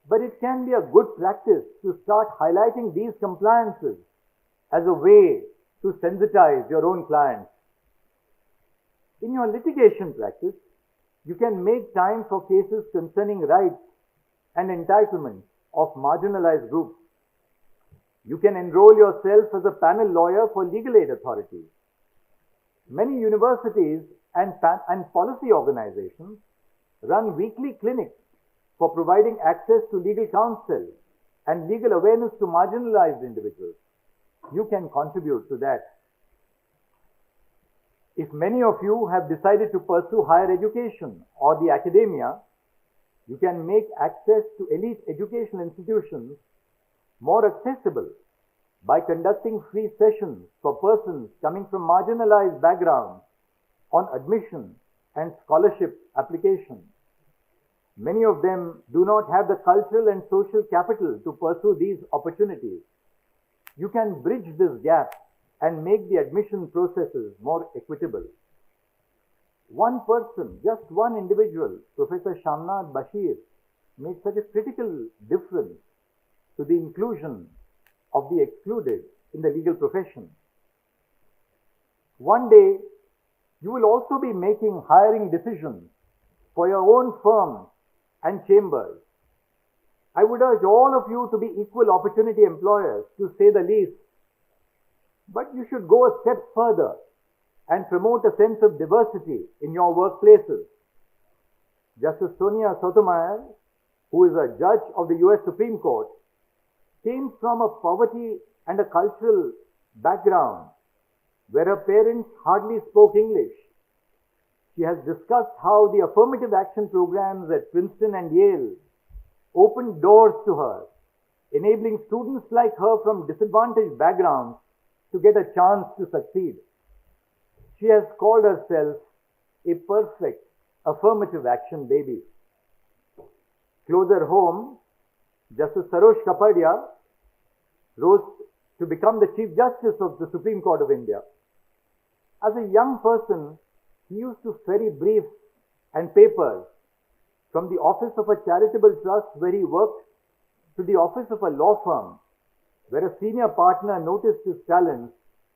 H: but it can be a good practice to start highlighting these compliances as a way to sensitize your own clients. In your litigation practice, you can make time for cases concerning rights and entitlements of marginalized groups. You can enroll yourself as a panel lawyer for legal aid authorities. Many universities and policy organizations run weekly clinics for providing access to legal counsel and legal awareness to marginalized individuals. You can contribute to that. If many of you have decided to pursue higher education or the academia, you can make access to elite educational institutions more accessible by conducting free sessions for persons coming from marginalized backgrounds on admission and scholarship application. Many of them do not have the cultural and social capital to pursue these opportunities. You can bridge this gap and make the admission processes more equitable. One person, just one individual, Professor Shamnath Bashir, made such a critical difference to the inclusion of the excluded in the legal profession. One day, you will also be making hiring decisions for your own firms and chambers. I would urge all of you to be equal opportunity employers, to say the least. But you should go a step further and promote a sense of diversity in your workplaces. Justice Sonia Sotomayor, who is a judge of the US Supreme Court, came from a poverty and a cultural background where her parents hardly spoke English. She has discussed how the affirmative action programs at Princeton and Yale opened doors to her, enabling students like her from disadvantaged backgrounds to get a chance to succeed. She has called herself a perfect affirmative action baby. Closer home, Justice Sarosh Kapadia rose to become the Chief Justice of the Supreme Court of India. As a young person, he used to ferry briefs and papers from the office of a charitable trust where he worked to the office of a law firm where a senior partner noticed his talents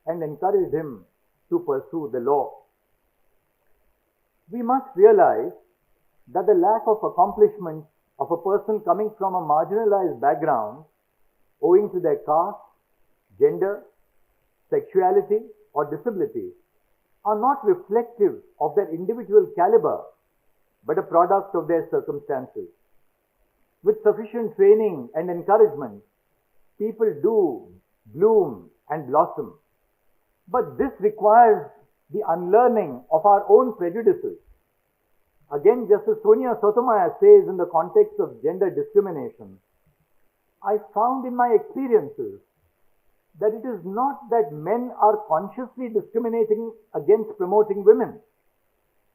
H: and encouraged him to pursue the law. We must realize that the lack of accomplishment of a person coming from a marginalized background, owing to their caste, gender, sexuality, or disability, are not reflective of their individual caliber, but a product of their circumstances. With sufficient training and encouragement, people do bloom and blossom. But this requires the unlearning of our own prejudices. Again, Justice Sonia Sotomayor says in the context of gender discrimination, I found in my experiences that it is not that men are consciously discriminating against promoting women,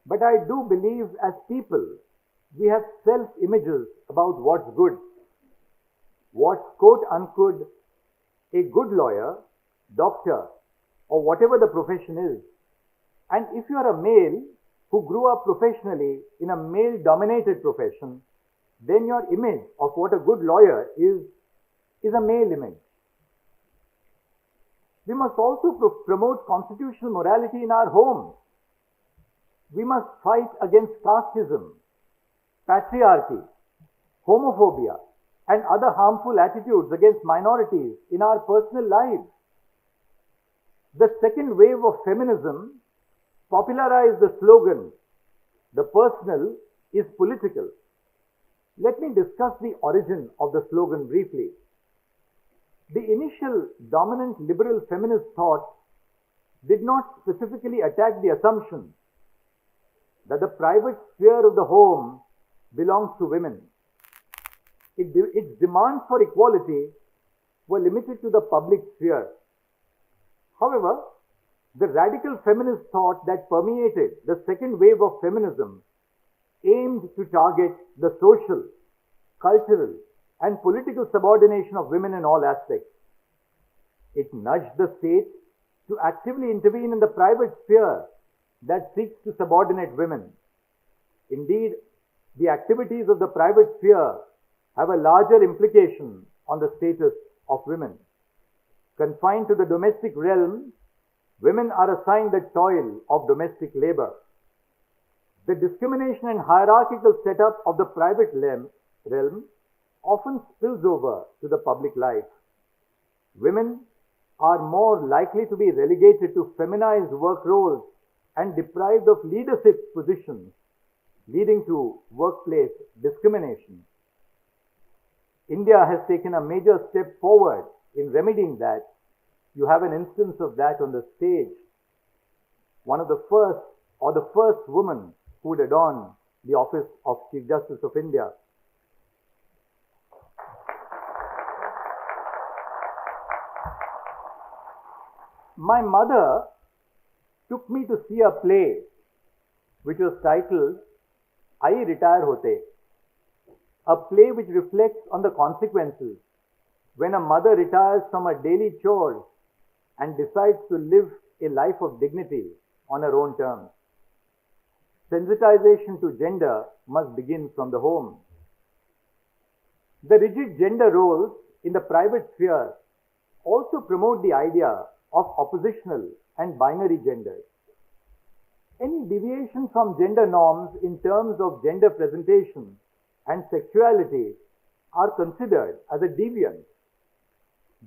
H: but I do believe as people, we have self-images about what's good, what's quote-unquote a good lawyer, doctor, or whatever the profession is. And if you are a male who grew up professionally in a male-dominated profession, then your image of what a good lawyer is a male image. We must also promote constitutional morality in our homes. We must fight against casteism, patriarchy, homophobia, and other harmful attitudes against minorities in our personal lives. The second wave of feminism popularized the slogan, "The personal is political." Let me discuss the origin of the slogan briefly. The initial dominant liberal feminist thought did not specifically attack the assumption that the private sphere of the home belongs to women. Its demands for equality were limited to the public sphere. However, the radical feminist thought that permeated the second wave of feminism aimed to target the social, cultural, and political subordination of women in all aspects. It nudged the state to actively intervene in the private sphere that seeks to subordinate women. Indeed, the activities of the private sphere have a larger implication on the status of women. Confined to the domestic realm, women are assigned the toil of domestic labor. The discrimination and hierarchical setup of the private realm often spills over to the public life. Women are more likely to be relegated to feminized work roles and deprived of leadership positions, leading to workplace discrimination. India has taken a major step forward in remedying that. You have an instance of that on the stage. One of the first woman who would adorn the office of Chief Justice of India. My mother took me to see a play which was titled "Ai Retire Hote," a play which reflects on the consequences when a mother retires from her daily chores and decides to live a life of dignity on her own terms. Sensitization to gender must begin from the home. The rigid gender roles in the private sphere also promote the idea of oppositional and binary genders. Any deviation from gender norms in terms of gender presentation and sexuality are considered as a deviance.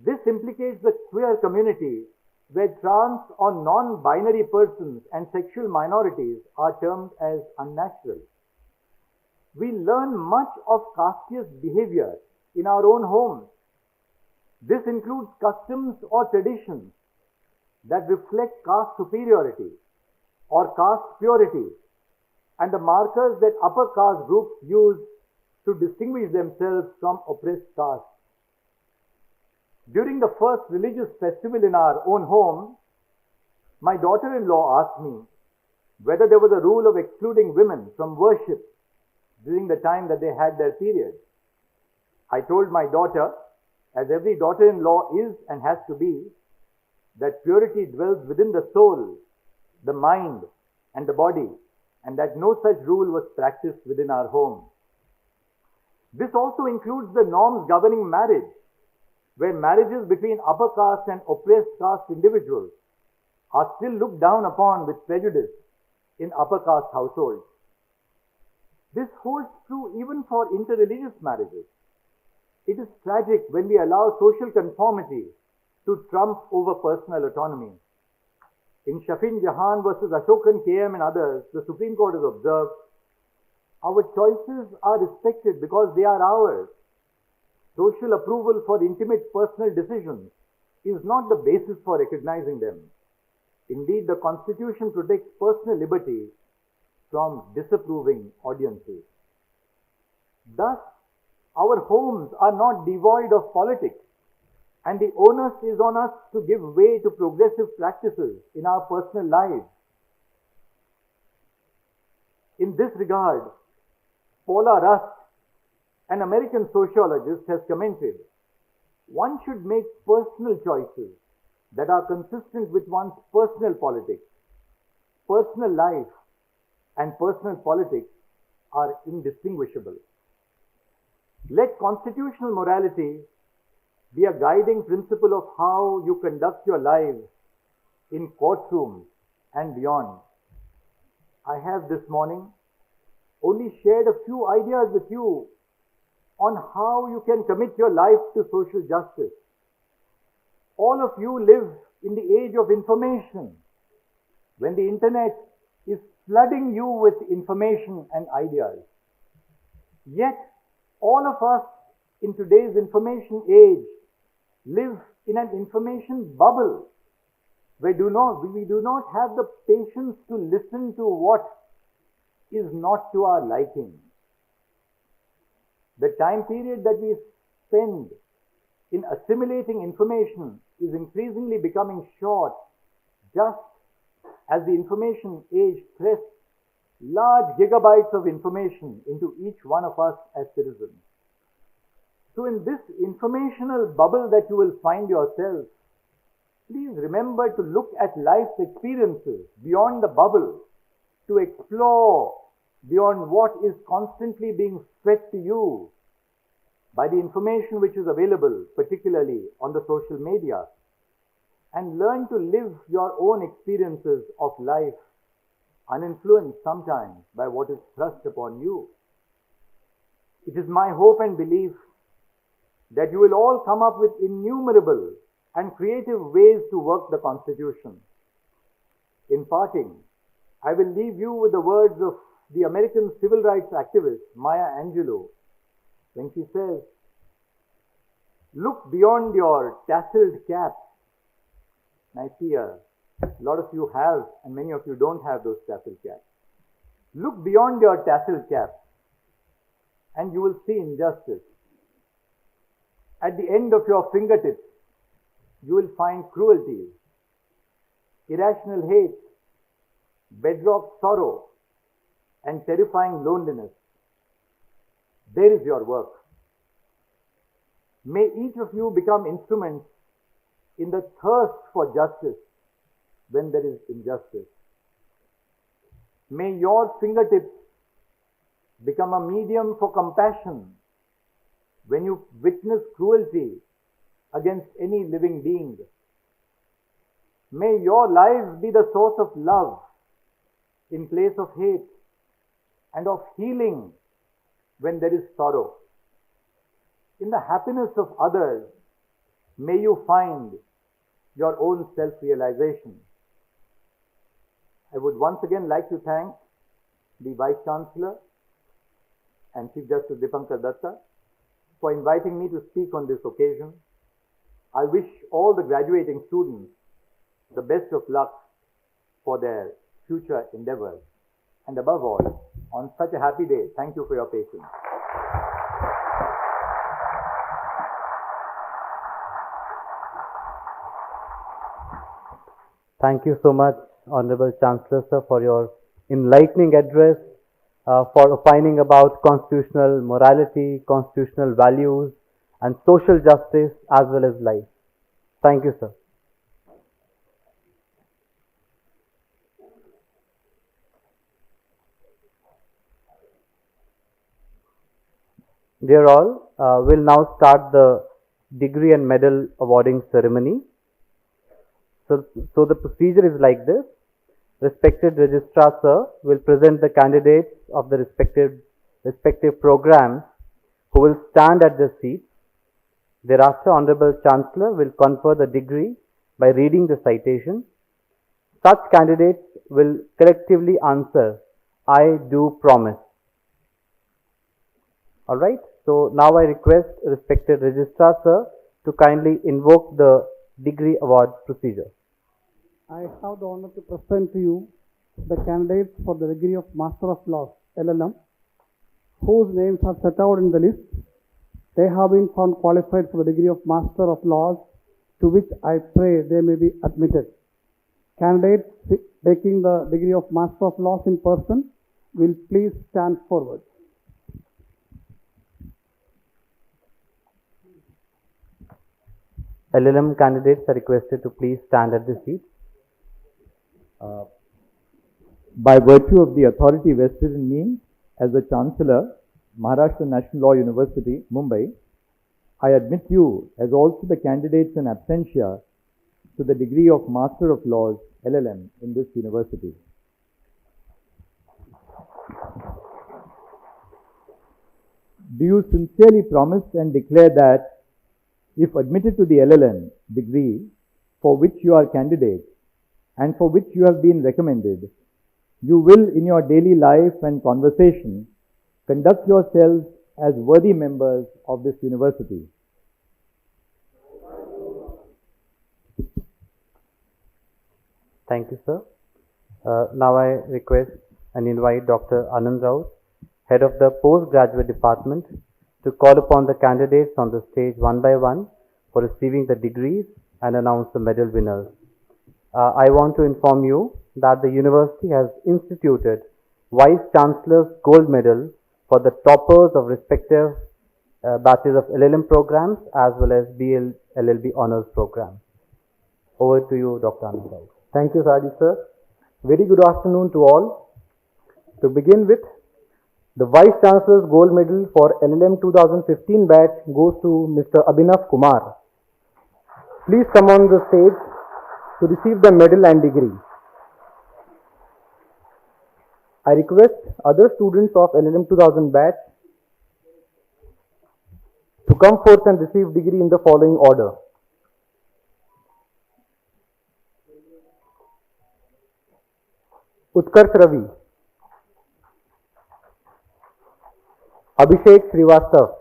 H: This implicates the queer community, where trans or non-binary persons and sexual minorities are termed as unnatural. We learn much of casteist behavior in our own homes. This includes customs or traditions that reflect caste superiority or caste purity, and the markers that upper caste groups use to distinguish themselves from oppressed castes. During the first religious festival in our own home, my daughter-in-law asked me whether there was a rule of excluding women from worship during the time that they had their period. I told my daughter, as every daughter-in-law is and has to be, that purity dwells within the soul, the mind, and the body, and that no such rule was practiced within our home. This also includes the norms governing marriage, where marriages between upper caste and oppressed caste individuals are still looked down upon with prejudice in upper caste households. This holds true even for interreligious marriages. It is tragic when we allow social conformity to trump over personal autonomy. In Shafin Jahan versus Ashokan KM and others, the Supreme Court has observed, our choices are respected because they are ours. Social approval for intimate personal decisions is not the basis for recognizing them. Indeed, the Constitution protects personal liberty from disapproving audiences. Thus, our homes are not devoid of politics, and the onus is on us to give way to progressive practices in our personal lives. In this regard, Paula Rust, an American sociologist, has commented, one should make personal choices that are consistent with one's personal politics. Personal life and personal politics are indistinguishable. Let constitutional morality be a guiding principle of how you conduct your lives in courtrooms and beyond. I have this morning only shared a few ideas with you on how you can commit your life to social justice. All of you live in the age of information, when the internet is flooding you with information and ideas. Yet, all of us in today's information age live in an information bubble where we do not have the patience to listen to what is not to our liking. The time period that we spend in assimilating information is increasingly becoming short, just as the information age thrests large gigabytes of information into each one of us as citizens. So in this informational bubble that you will find yourself, please remember to look at life's experiences beyond the bubble, to explore beyond what is constantly being fed to you by the information which is available, particularly on the social media, and learn to live your own experiences of life, uninfluenced sometimes by what is thrust upon you. It is my hope and belief that you will all come up with innumerable and creative ways to work the Constitution. In parting, I will leave you with the words of the American civil rights activist Maya Angelou when she says, "Look beyond your tasseled cap." And I see a lot of you have, and many of you don't have those tasseled caps. Look beyond your tasseled cap, and you will see injustice. At the end of your fingertips, you will find cruelties, irrational hate, bedrock sorrow, and terrifying loneliness. There is your work. May each of you become instruments in the thirst for justice when there is injustice. May your fingertips become a medium for compassion when you witness cruelty against any living being. May your lives be the source of love in place of hate, and of healing when there is sorrow. In the happiness of others, may you find your own self-realization. I would once again like to thank the Vice Chancellor and Chief Justice Dipankar Datta for inviting me to speak on this occasion. I wish all the graduating students the best of luck for their future endeavors. And above all, on such a happy day, thank you for your patience.
F: Thank you so much, Honorable Chancellor Sir, for your enlightening address, for opining about constitutional morality, constitutional values, and social justice as well as life. Thank you, sir. Dear all, we'll now start the degree and medal awarding ceremony. So the procedure is like this. Respected Registrar Sir will present the candidates of the respective programs who will stand at their seats. Thereafter, Honorable Chancellor will confer the degree by reading the citation. Such candidates will collectively answer, "I do promise." Alright, so now I request respected Registrar Sir to kindly invoke the degree award procedure.
I: I have the honor to present to you the candidates for the degree of Master of Laws, LLM, whose names are set out in the list. They have been found qualified for the degree of Master of Laws, to which I pray they may be admitted. Candidates taking the degree of Master of Laws in person will please stand forward.
F: LLM candidates are requested to please stand at the seat.
H: By virtue of the authority vested in me as the Chancellor, Maharashtra National Law University, Mumbai, I admit you as also the candidates in absentia to the degree of Master of Laws, LLM, in this university. Do you sincerely promise and declare that if admitted to the LLM degree for which you are candidate and for which you have been recommended, you will in your daily life and conversation conduct yourselves as worthy members of this university?
F: Thank you, sir. Now I request and invite Dr. Anand Raut, Head of the Postgraduate Department, to call upon the candidates on the stage one by one for receiving the degrees and announce the medal winners. I want to inform you that the university has instituted Vice Chancellor's Gold Medal for the toppers of respective batches of LLM programs as well as BL LLB Honours program. Over to you, Dr. Anand Raut.
G: Thank you, Saji sir. Very good afternoon to all. To begin with, the Vice Chancellor's Gold Medal for LLM 2015 batch goes to Mr. Abhinav Kumar. Please come on the stage to receive the medal and degree. I request other students of LLM 2000 batch to come forth and receive degree in the following order. Utkarsh Ravi, Abhishek Srivastav.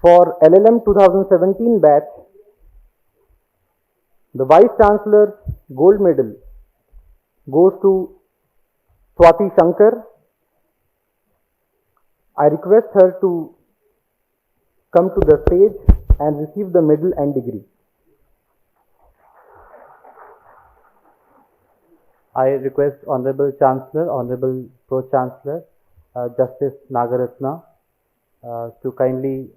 G: For LLM 2017 batch, the Vice Chancellor's Gold Medal goes to Swati Shankar. I request her to come to the stage and receive the medal and degree.
F: I request Honorable Chancellor, Honorable Pro-Chancellor, Justice Nagaratna, to kindly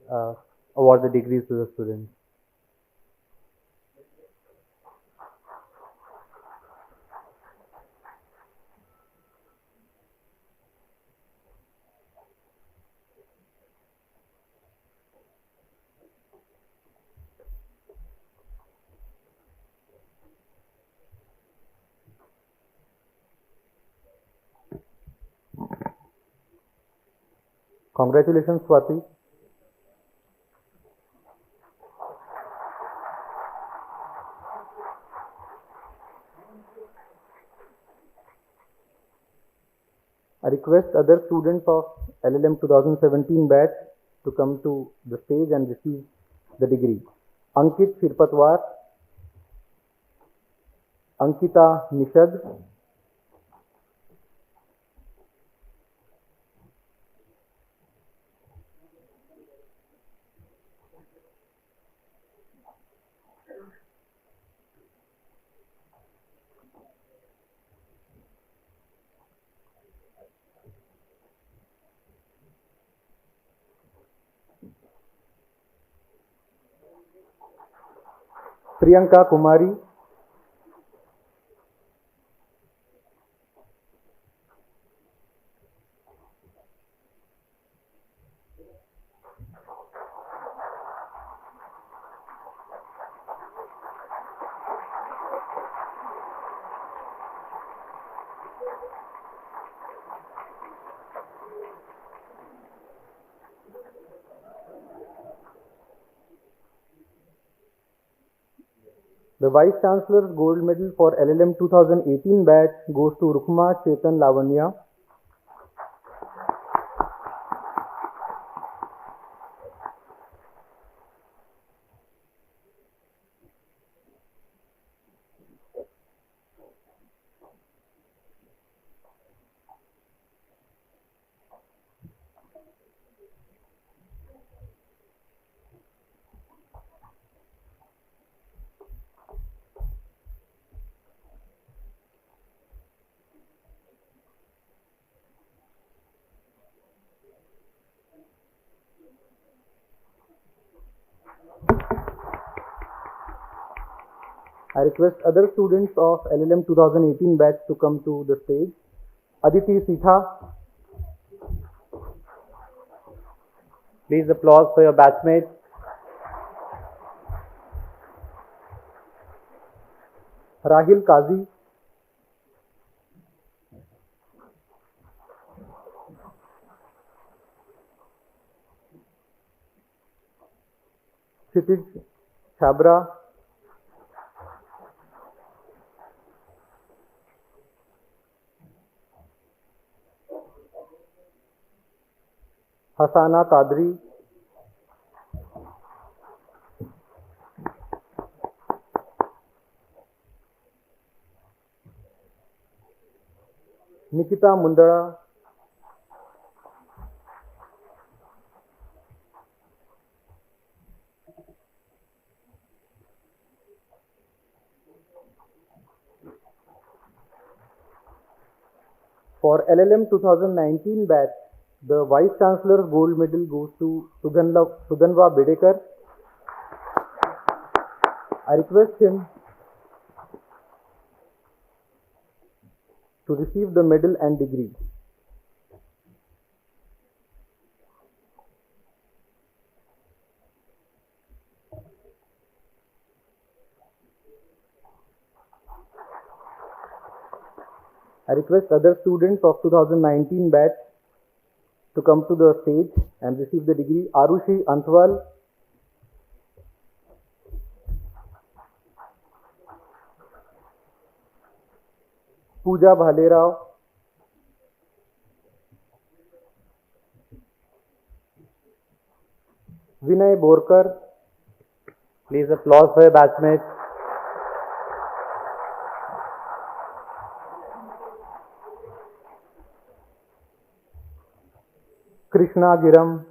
F: award the degrees to the students.
G: Congratulations, Swati. I request other students of LLM 2017 batch to come to the stage and receive the degree. Ankit Sirpatwar, Ankita Nishad, Priyanka Kumari, the Vice Chancellor's Gold Medal for LLM 2018 batch goes to Rukma Chetan Lavanya. I request other students of LLM 2018 batch to come to the stage. Aditi Sitha. Please applause for your batchmates. Rahil Kazi. Kshitij Chabra. Hasana Kadri. Nikita Mundara. For LLM 2019 batch, the Vice Chancellor's Gold Medal goes to Sudanva Bedekar. I request him to receive the medal and degree. I request other students of 2019 batch to come to the stage and receive the degree. Arushi Antwal. Pooja Bhalerao. Vinay Borkar. Please applause for your batchmates. Krishna Giram.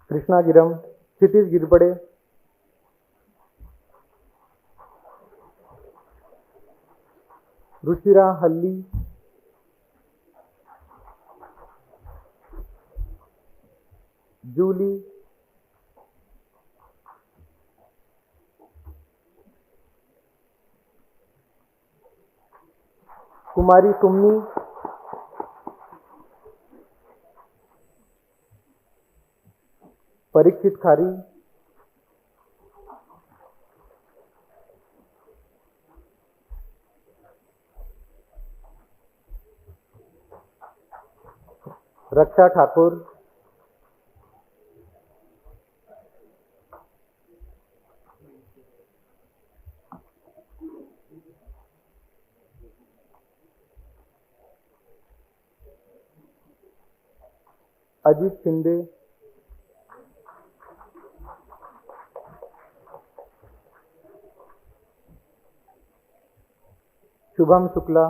G: Krishna Giram. Kshitij Girpade. Ruchira Halli. Julie. Kumari Sumni. Parikshit Khari. Raksha Thakur. Ajit Shinde. Shubham Shukla.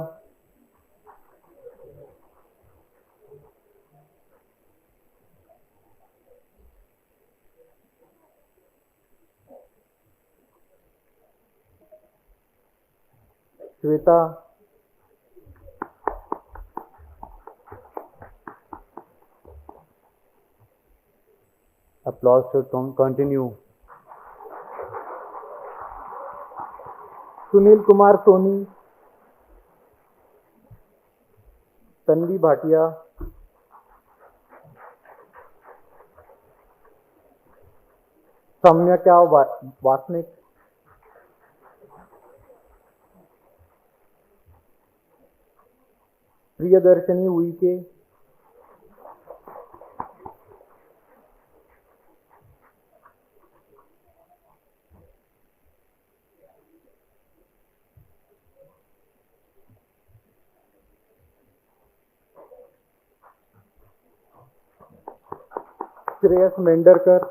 G: Shweta. Applause should continue. Sunil Kumar Soni. Tanvi Bhatia. Samyakya Vasnik. Priyadarshini Uike. Shreyas Mendarkar.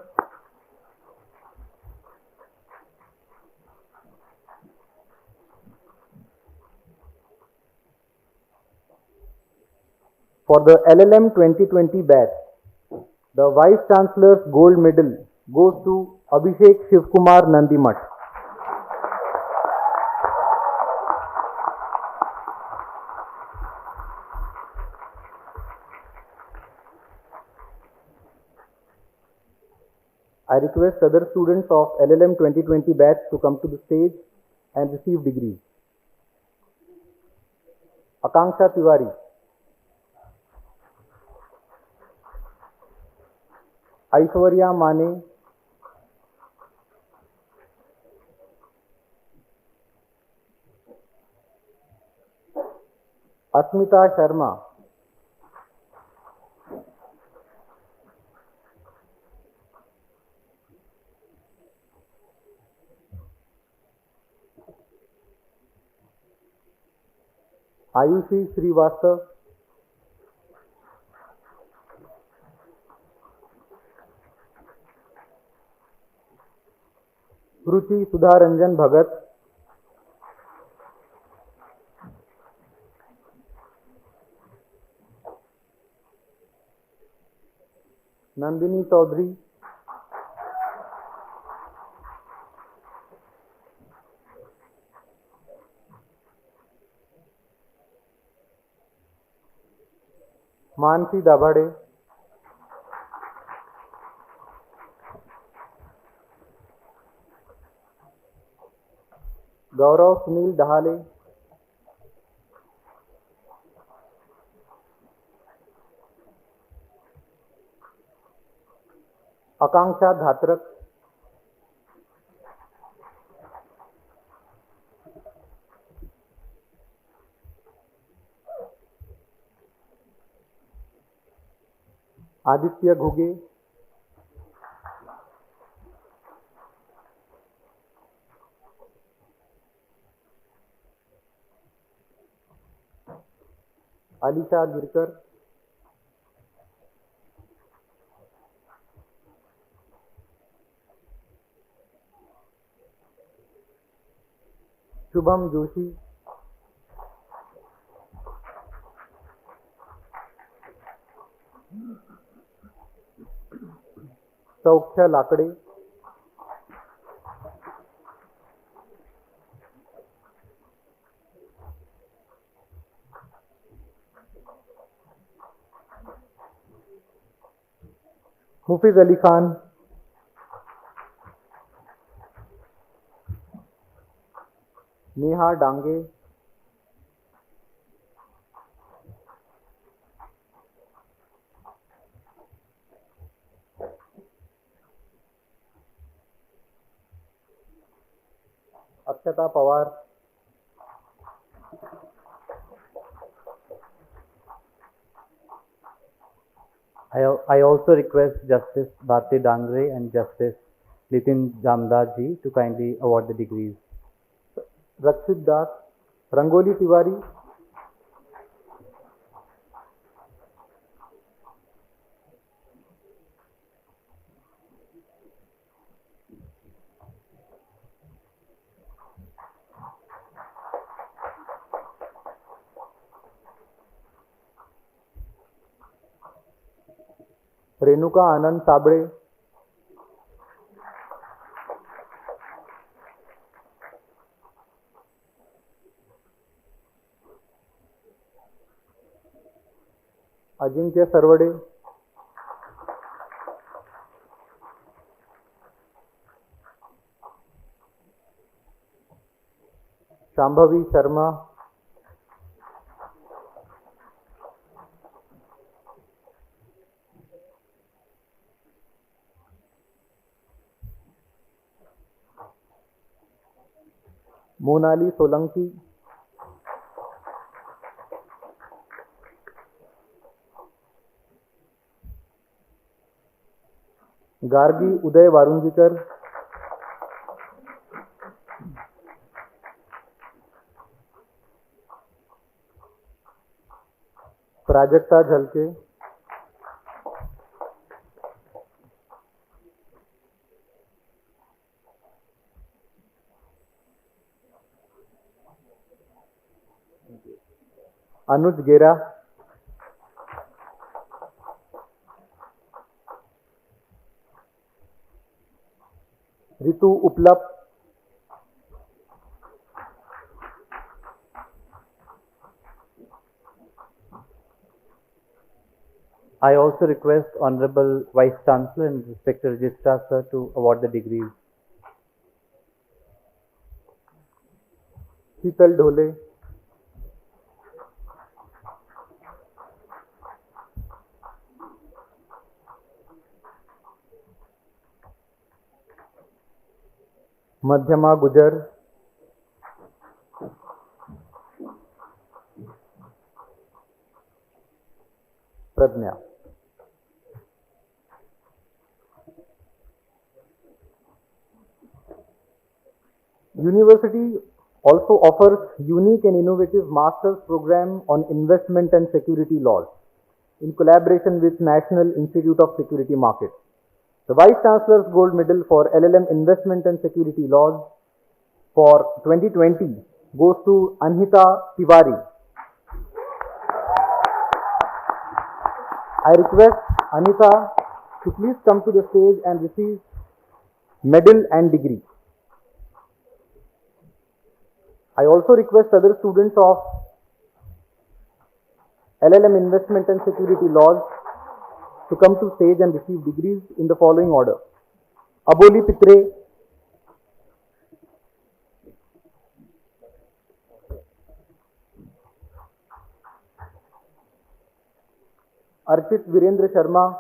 G: For the LLM 2020 batch, the Vice Chancellor's Gold Medal goes to Abhishek Shivkumar Nandimat. request other students of LLM 2020 batch to come to the stage and receive degrees. Akanksha Tiwari, Aishwarya Mane, Asmita Sharma, Ayushi Srivastav, Ruchi Sudharanjan Bhagat, Nandini Chaudhary, Mansi Dabhade, Gaurav Sunil Dahale, Akanksha Dhatrak, Aditya Ghuge, Alisha Girkar, Shubham Joshi, Sauksha Lakade, Mufiz Ali Khan, Neha Dange, Akshata Pawar,
F: I also request Justice Bharti Dangre and Justice Nitin Jamdar ji to kindly award the degrees.
G: Rakshit Das, Rangoli Tiwari, Renuka Anand Sabre, Ajinkya Sarvade, Shambhavi Sharma, Monali Solanki, Gargi Uday Varunjikar, Prajakta Jhalke, Anuj Gera, Ritu Uplap,
F: I also request Honorable Vice Chancellor and respected Registrar Sir to award the degrees.
G: Sheetal Dhole, Madhyama Gujar, Pradnya. University also offers unique and innovative master's program on investment and security laws in collaboration with National Institute of Security Markets. The Vice Chancellor's Gold Medal for LLM Investment and Security Laws for 2020 goes to Anhita Tiwari. I request Anita to please come to the stage and receive medal and degree. I also request other students of LLM Investment and Security Laws to come to stage and receive degrees in the following order. Aboli Pitre, Archit Virendra Sharma,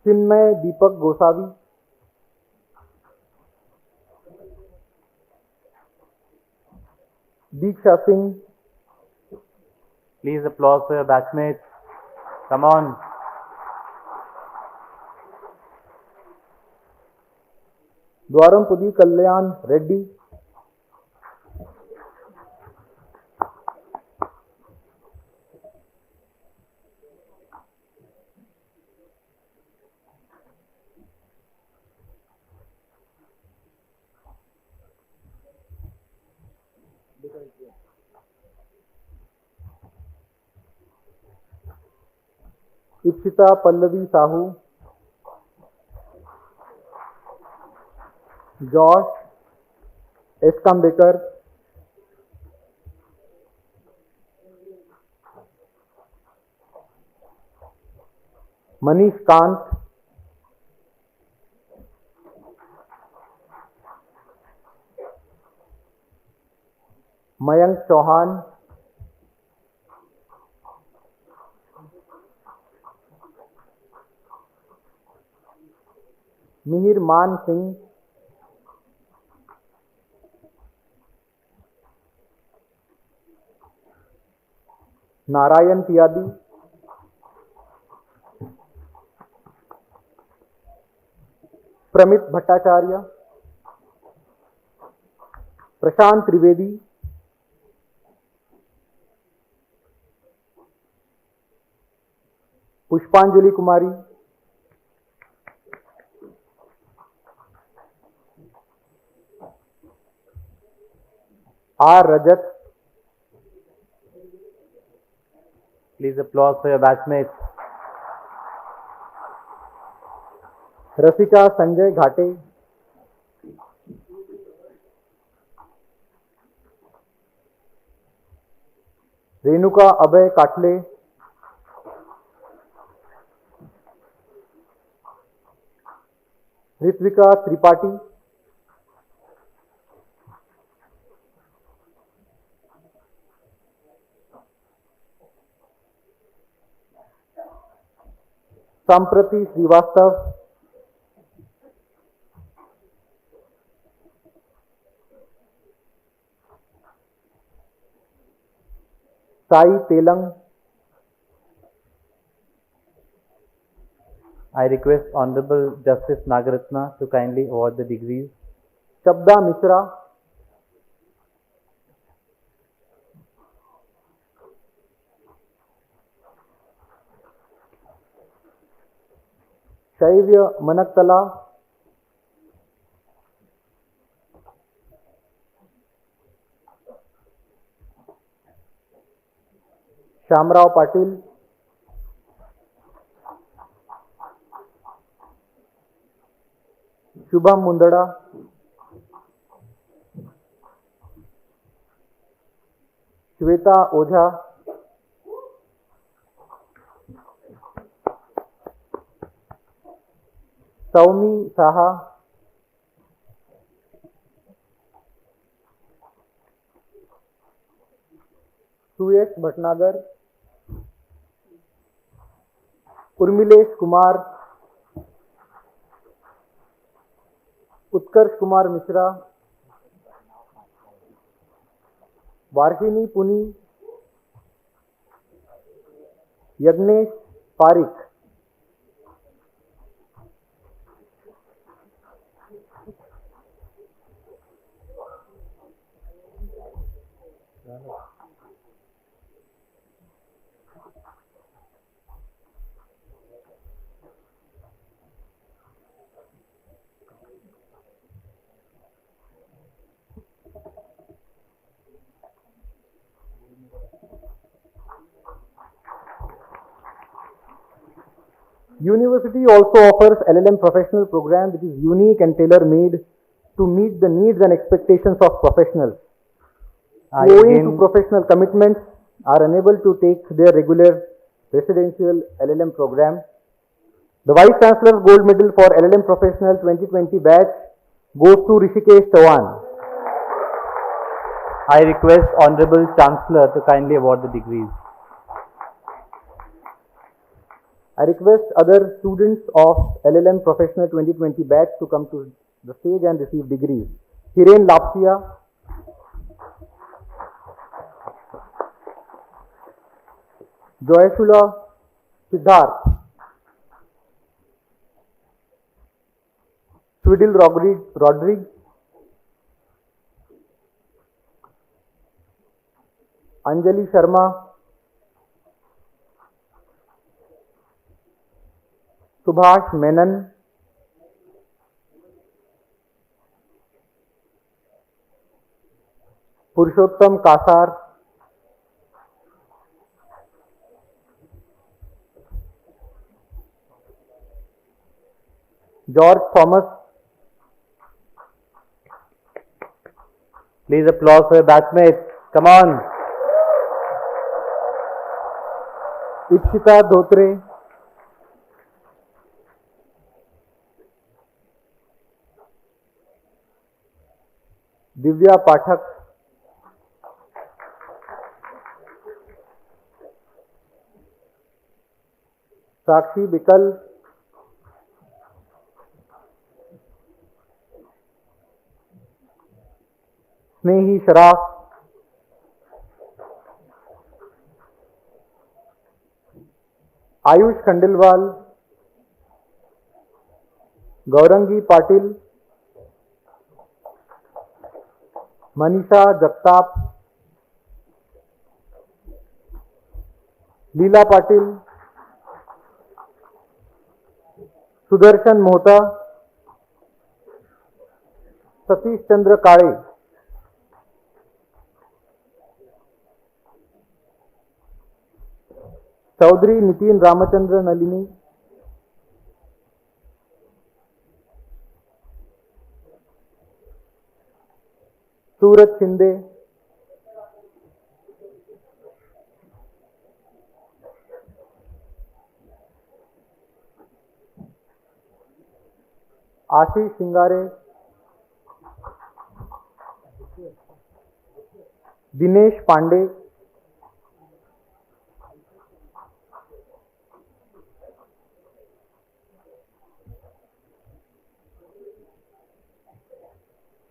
G: Chinmay Deepak Gosavi, Deeksha Singh.
F: Please applause for your batchmates. Come on.
G: Dwarampudi Kalyan Reddy, Ipsita Pallavi Sahu, Josh Eskambekar, Manish Kant, Mayank Chauhan, Mihir Man Singh, Narayan Tiyadi, Pramit Bhattacharya, Prashant Trivedi, Pushpanjali Kumari, R. Rajat.
F: Please applause for your batchmates.
G: Rasika Sanjay Ghate, Renuka Abhay Katle, Ritvika Tripathi, Samprati Srivastav, Sai Telang.
F: I request Honorable Justice Nagaratna to kindly award the degrees.
G: Shabda Mishra, Shaivya Manaktala, Shamrao Patil, Shubham Mundada,
H: Shweta ओझा, सौमी साहा, सुयश भटनागर, उर्मिलेश कुमार, उत्कर्ष कुमार मिश्रा, वार्षिनी पुनी, Yagnesh Pareek, University also offers LLM professional program which is unique and tailor-made to meet the needs and expectations of professionals. Owing to professional commitments, are unable to take their regular residential LLM program. The Vice Chancellor's Gold Medal for LLM Professional 2020 batch goes to Rishikesh Chavan.
F: I request Honorable Chancellor to kindly award the degrees.
H: I request other students of LLM Professional 2020 batch to come to the stage and receive degrees. Hiren Lapsia, Joyashula Siddharth, Swidil Rodriguez, Anjali Sharma, Subhash Menon, Purushottam Kasar, George Thomas.
F: Please applause for your batchmates. Come on.
H: Ikshita Dhotre, Divya Pathak, Sakshi Bikal, Snehi Sharaf, Ayush Khandelwal, Gaurangi Patil, Manisha Jagtap, Leela Patil, Sudarshan Mohta, Satish Chandra Kale, Chaudhary Nitin Ramachandra Nalini, Surat Shinde, Ashish Singare, Dinesh Pandey,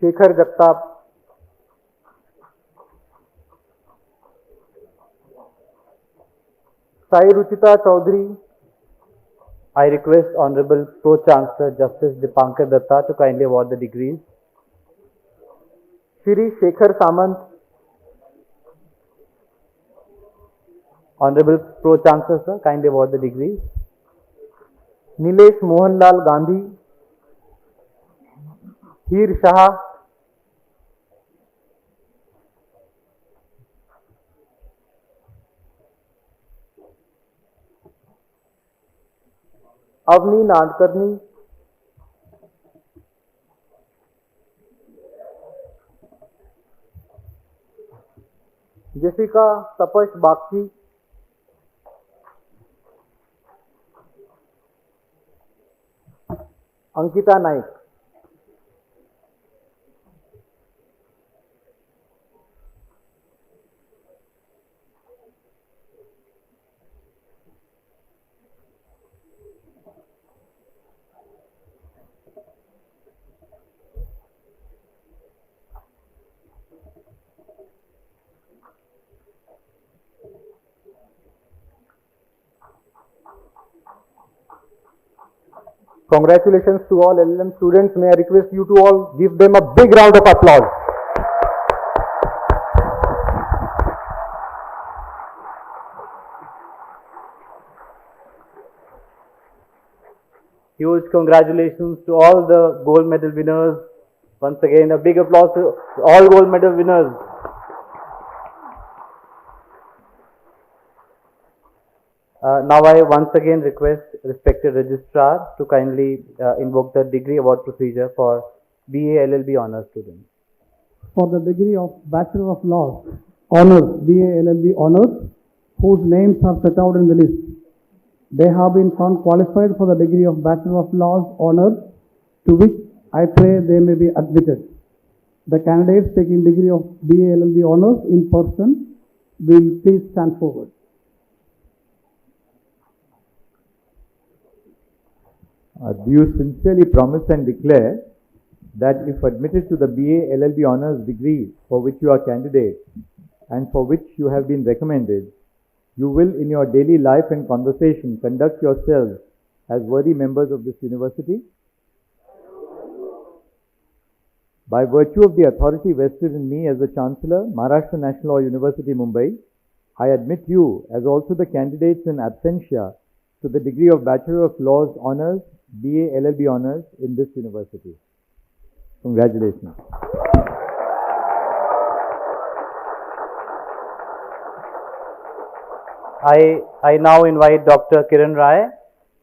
H: Shekhar Jagtap, Sai Ruchita Chaudhary.
F: I request Honorable Pro Chancellor Justice Dipankar Datta to kindly award the degrees.
H: Shri Shekhar Samant,
F: Honorable Pro Chancellor sir, kindly award the degrees.
H: Nilesh Mohanlal Gandhi, Heer Shah, Avni Nadkarni,
G: Jessica Tapash Bakshi, Ankita Naik. Congratulations to all LLM students. May I request you to all give them a big round of applause.
F: Huge congratulations to all the gold medal winners. Once again, a big applause to all gold medal winners. Now I once again request respected registrar to kindly invoke the degree award procedure for BA LLB honors students.
I: For the degree of Bachelor of Laws, Honors, BA LLB Honors, whose names are set out in the list. They have been found qualified for the degree of Bachelor of Laws Honors, to which I pray they may be admitted. The candidates taking degree of BA LLB Honors in person will please stand forward.
J: Do you sincerely promise and declare that if admitted to the BA LLB Honours degree for which you are candidate and for which you have been recommended, you will in your daily life and conversation conduct yourselves as worthy members of this university? By virtue of the authority vested in me as the Chancellor, Maharashtra National Law University, Mumbai, I admit you as also the candidates in absentia to the degree of Bachelor of Laws Honours, BA LLB Honours in this university. Congratulations.
F: I now invite Dr. Kiran Rai,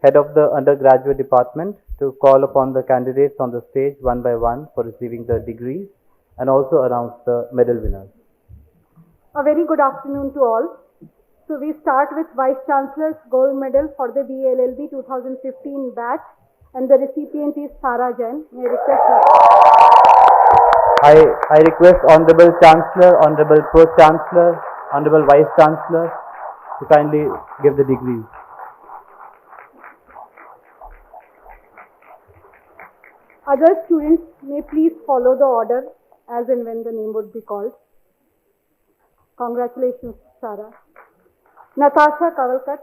F: Head of the Undergraduate Department, to call upon the candidates on the stage one by one for receiving the degrees and also announce the medal winners.
K: A very good afternoon to all. So we start with Vice Chancellor's Gold Medal for the BA LLB 2015 batch, and the recipient is Sara Jain. May I request her?
F: I request Honorable Chancellor, Honorable Pro-Chancellor, Honorable Vice Chancellor to kindly give the degrees.
K: Other students may please follow the order as and when the name would be called. Congratulations, Sara. Natasha Kavalkar.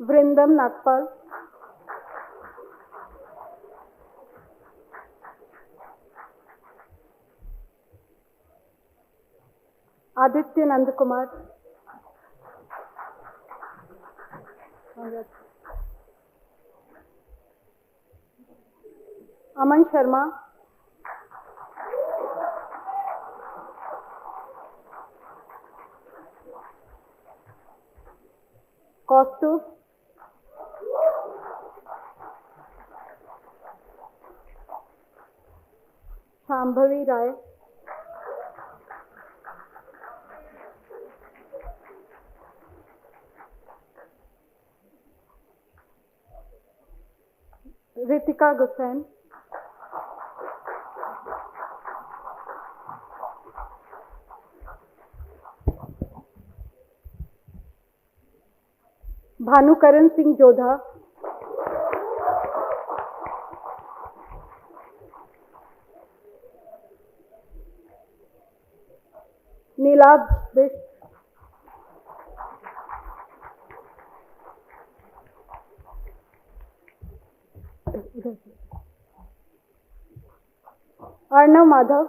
K: Vrindam Nagpal. Aditya Nandakumar. Aman Sharma. Kaustuv. Shambhavi Rai. Ritika Gusain. Bhanukaran Singh Jodha. Nilab Bish. Arnav Madhav.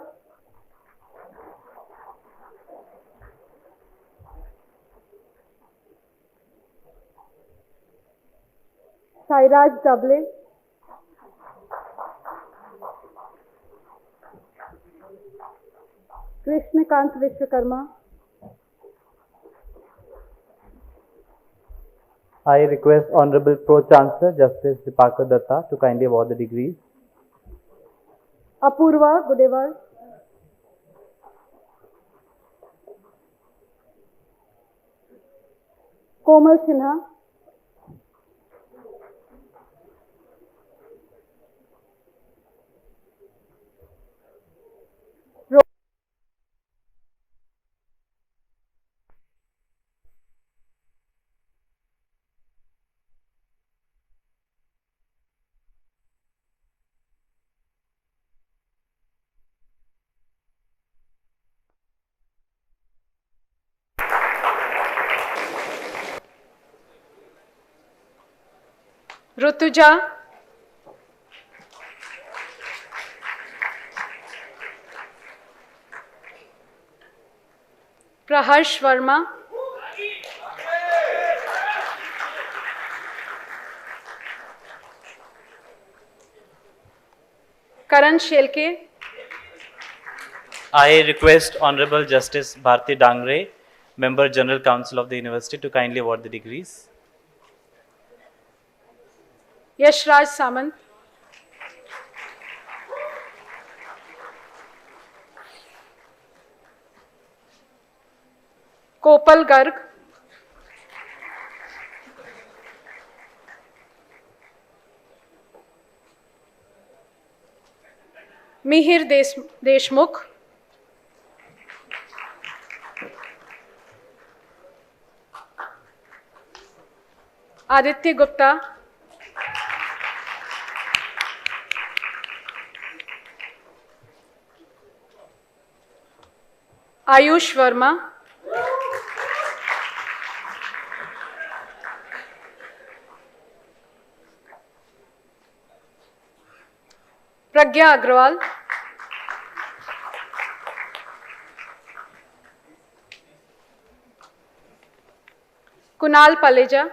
K: Sairaj Dable. Krishnakant Vishwakarma.
F: I request Honorable Pro-Chancellor Justice Dipakar Datta to kindly award the degrees.
K: Apurva Gudewar. Komal Sinha. Rutuja. Praharsh Verma. Karan Shelke.
L: I request Honorable Justice Bharti Dangre, Member General Council of the University, to kindly award the degrees.
K: Yashraj Samant. Kopal Garg. Mihir Deshmukh. Aditya Gupta. Ayush Verma. Pragya Agrawal. Kunal Paleja.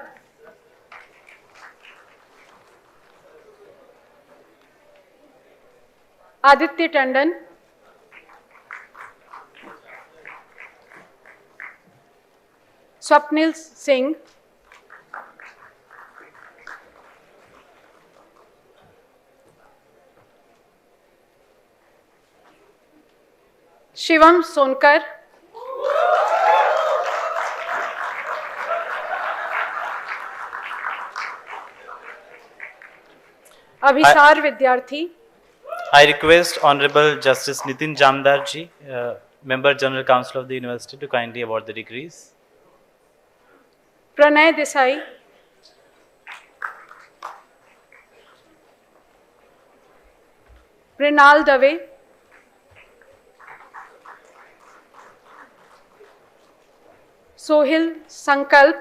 K: Aditya Tandon. Swapnil Singh. Shivam Sonkar. Abhisar Vidyarthi.
L: I request Honorable Justice Nitin Jamdar ji, Member General Council of the University, to kindly award the degrees.
K: Pranay Desai. Rinal Dave. Sohil Sankalp.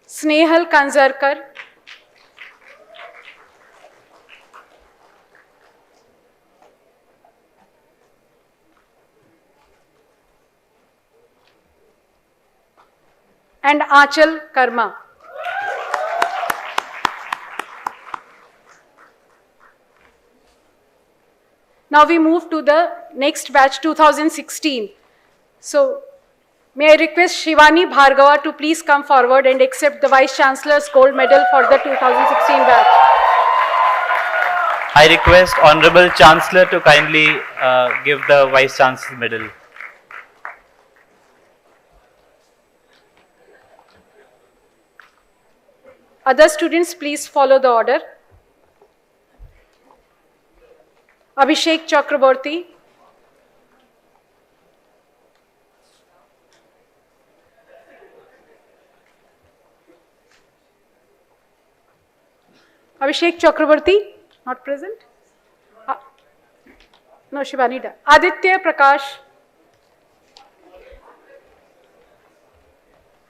K: Snehal Kanzarkar. And Achal Karma. Now we move to the next batch 2016. So may I request Shivani Bhargava to please come forward and accept the Vice Chancellor's Gold Medal for the 2016 batch.
L: I request Honorable Chancellor to kindly give the Vice Chancellor medal.
K: Other students, please follow the order. Abhishek Chakraborty. Abhishek Chakraborty, not present. No, Shivani. Aditya Prakash.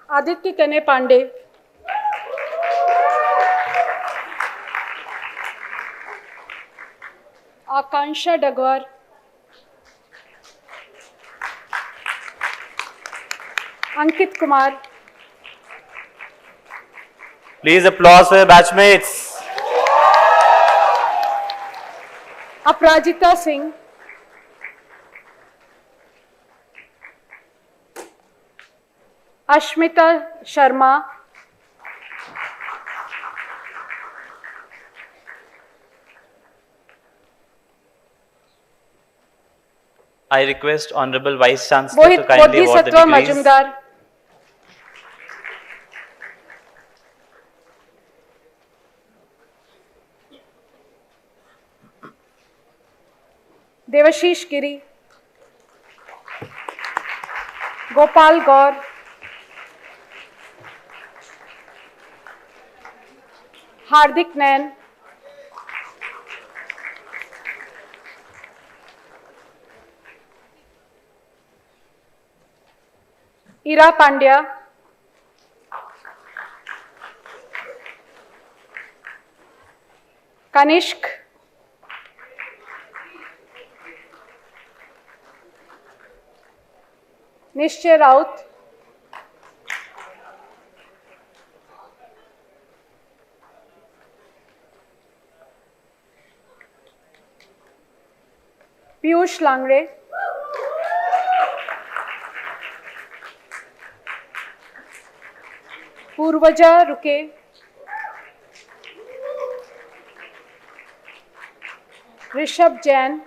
K: Aditya Tane Pandey. Akansha Dagwar. Ankit Kumar.
L: Please applause for your batchmates.
K: Aprajita Singh, Ashmita Sharma,
L: I request Honorable Vice Chancellor to kindly award the
K: Bodhisattva
L: degrees.
K: Majumdar, Devashish Giri, Gopal Gaur, Hardik Nain, Ira Pandya, Kanishk, Nishchay Raut, Piyush Langre, Purvaja Ruke, Rishabh Jain,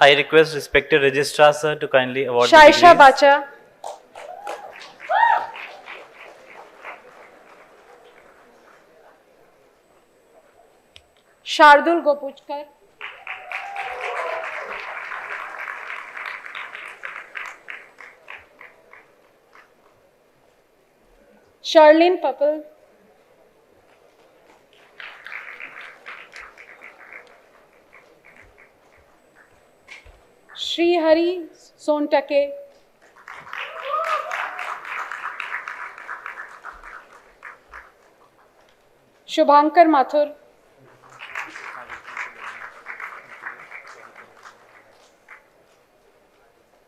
L: I request respected Registrar Sir to kindly award the
K: Shaisha
L: degrees.
K: Bacha, Shardul Gopuchkar, Charlene Papal, Sri Hari Sontake, Shubhankar Mathur,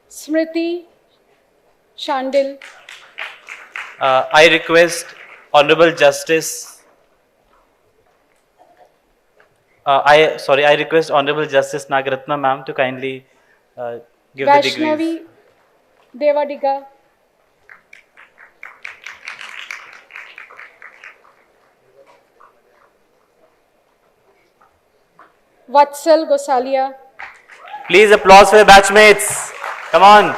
K: Smriti Shandil,
L: I request Honorable Justice. I request Honorable Justice Nagaratna ma'am to kindly give the degrees.
K: Vaishnavi Devadiga, Vatsal Gosalia,
L: Please applause for the batchmates. Come on.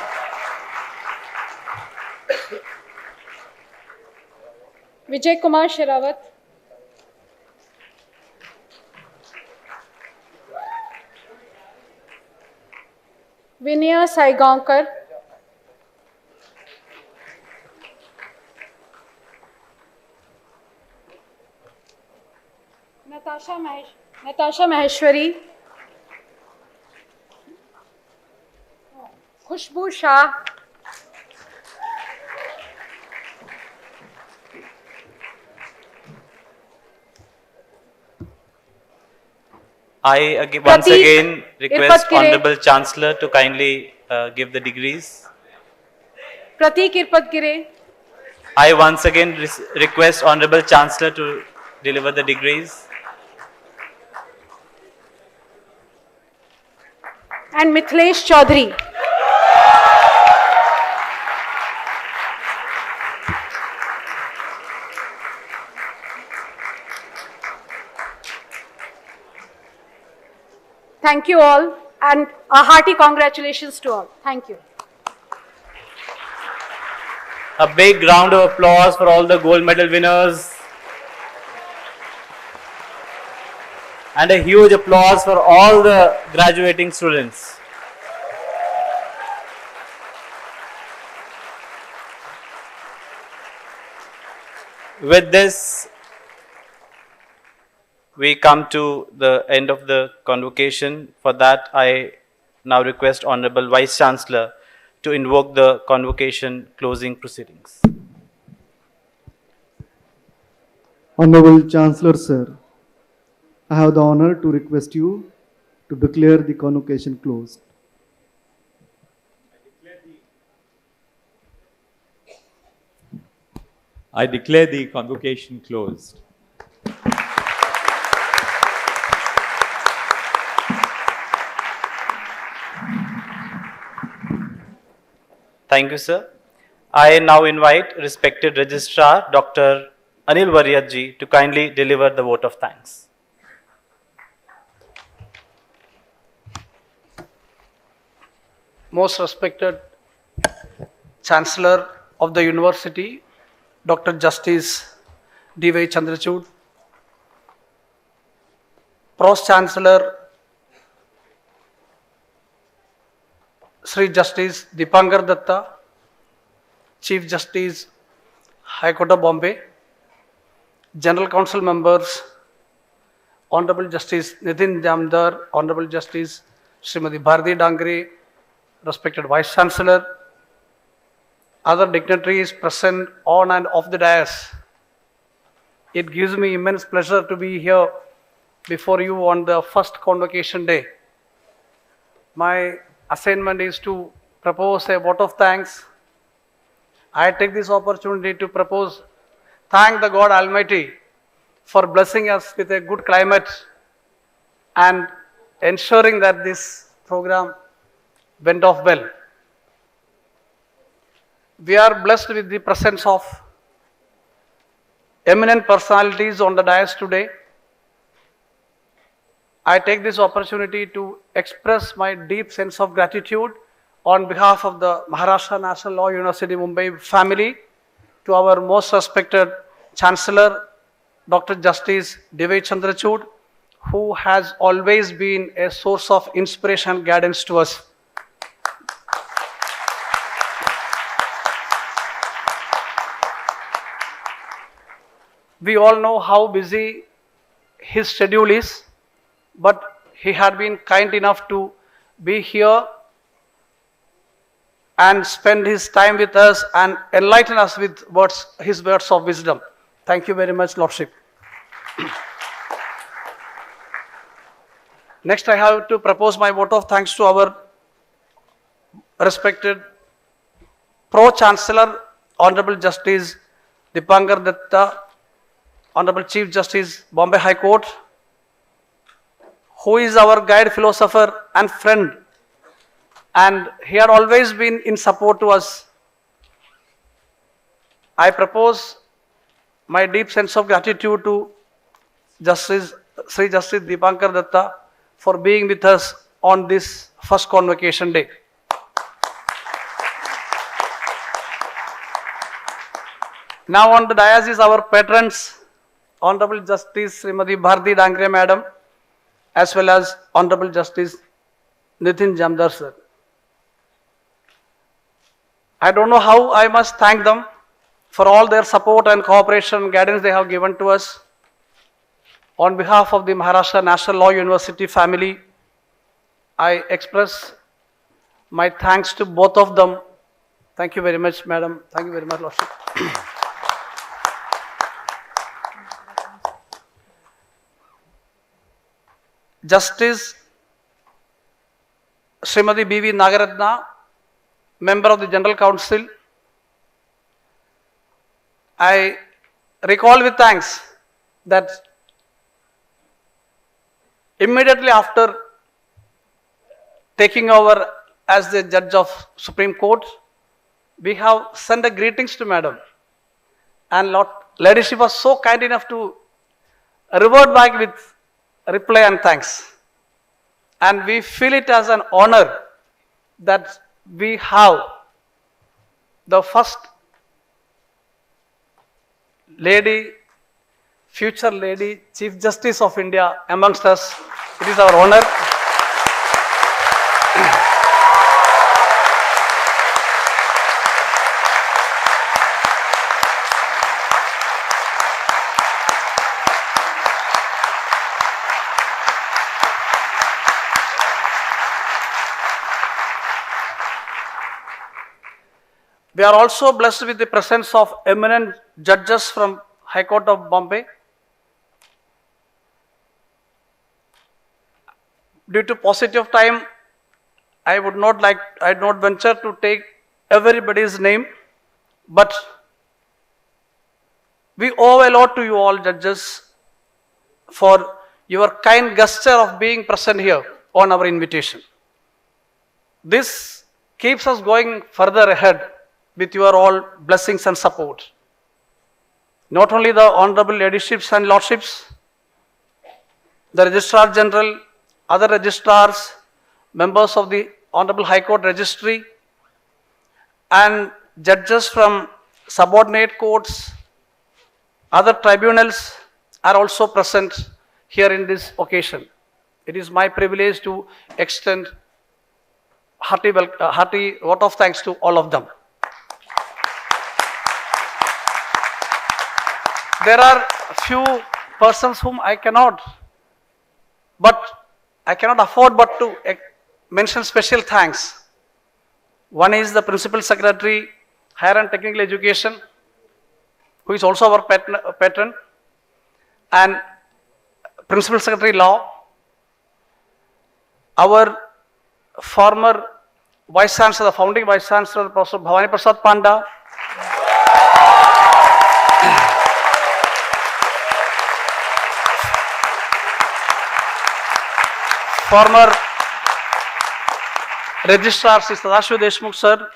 K: Vijay Kumar Sherawat, Vinaya Saigaonkar, Natasha Maheshwari, Khushbu Shah,
L: I once
K: Pratik
L: again request
K: Irpatkere.
L: Honorable Chancellor to kindly give the degrees.
K: Pratik Irpatkere,
L: I once again request Honorable Chancellor to deliver the degrees.
K: and Mithlesh Chaudhary. Thank you all, and a hearty congratulations to all. Thank you.
L: A big round of applause for all the gold medal winners. And a huge applause for all the graduating students. With this, we come to the end of the convocation. For that, I now request Honorable Vice Chancellor to invoke the convocation closing proceedings.
M: Honorable Chancellor Sir, I have the honor to request you to declare the convocation closed.
J: I declare the convocation closed.
L: Thank you, sir. I now invite respected Registrar Dr. Anil Variyat to kindly deliver the vote of thanks.
N: Most respected Chancellor of the University, Dr. Justice D.V. Chandrachud, Pros Chancellor Sri Justice Dipankar Datta, Chief Justice, High Court of Bombay, General Council members, Honorable Justice Nitin Jamdar, Honorable Justice Srimati Bharati Dangre, respected Vice Chancellor, other dignitaries present on and off the dais. It gives me immense pleasure to be here before you on the first convocation day. My assignment is to propose a vote of thanks. I take this opportunity to thank the God Almighty for blessing us with a good climate and ensuring that this program went off well. We are blessed with the presence of eminent personalities on the dais today. I take this opportunity to express my deep sense of gratitude on behalf of the Maharashtra National Law University Mumbai family to our most respected Chancellor, Dr. Justice D.V. Chandrachud, who has always been a source of inspiration and guidance to us. We all know how busy his schedule is, but he had been kind enough to be here and spend his time with us and enlighten us with his words of wisdom. Thank you very much, Lordship. Next, I have to propose my vote of thanks to our respected Pro-Chancellor, Honorable Justice Dipankar Datta, Honorable Chief Justice, Bombay High Court, who is our guide, philosopher and friend, and he had always been in support to us. I propose my deep sense of gratitude to Sri Justice Dipankar Datta for being with us on this first convocation day. Now on the dais is our patrons, Honorable Justice Srimati Bharati Dangre Madam, as well as Honorable Justice Nitin Jamdar sir. I don't know how I must thank them for all their support and cooperation and guidance they have given to us. On behalf of the Maharashtra National Law University family, I express my thanks to both of them. Thank you very much, Madam. Thank you very much, Lordship. Justice Srimati B.V. Nagaratna, Member of the General Council, I recall with thanks that immediately after taking over as the Judge of Supreme Court, we have sent a greetings to Madam, and Ladyship was so kind enough to revert back with reply and thanks. And we feel it as an honor that we have the first lady, future lady, Chief Justice of India amongst us. It is our honor. We are also blessed with the presence of eminent judges from High Court of Bombay. Due to paucity of time, I would not venture to take everybody's name, but We owe a lot to you all judges for your kind gesture of being present here on our invitation. This keeps us going further ahead with your all blessings and support. Not only the Honorable Ladyships and Lordships, the Registrar General, other registrars, members of the Honorable High Court Registry, and judges from subordinate courts, other tribunals are also present here in this occasion. It is my privilege to extend hearty vote of thanks to all of them. There are a few persons whom I cannot afford but to mention special thanks. One is the Principal Secretary, Higher and Technical Education, who is also our patron, and Principal Secretary Law, our former Vice Chancellor, the founding Vice Chancellor, Professor Bhavani Prasad Panda, former Registrar Sri Sadashiv Deshmukh sir,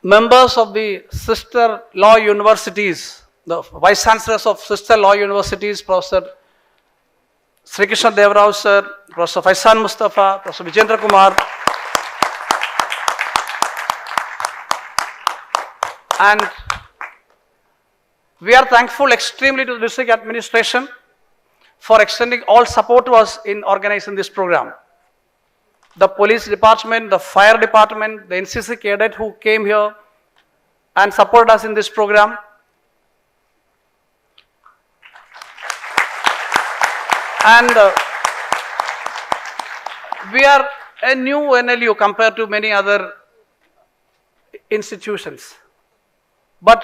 N: members of the sister law universities, the Vice Chancellors of sister law universities, Professor Sri Krishna Devrao sir, Professor Faisan Mustafa, Professor Vijendra Kumar, and we are thankful extremely to the district administration for extending all support to us in organizing this program. The police department, the fire department, the NCC cadet who came here and supported us in this program. And we are a new NLU compared to many other institutions. But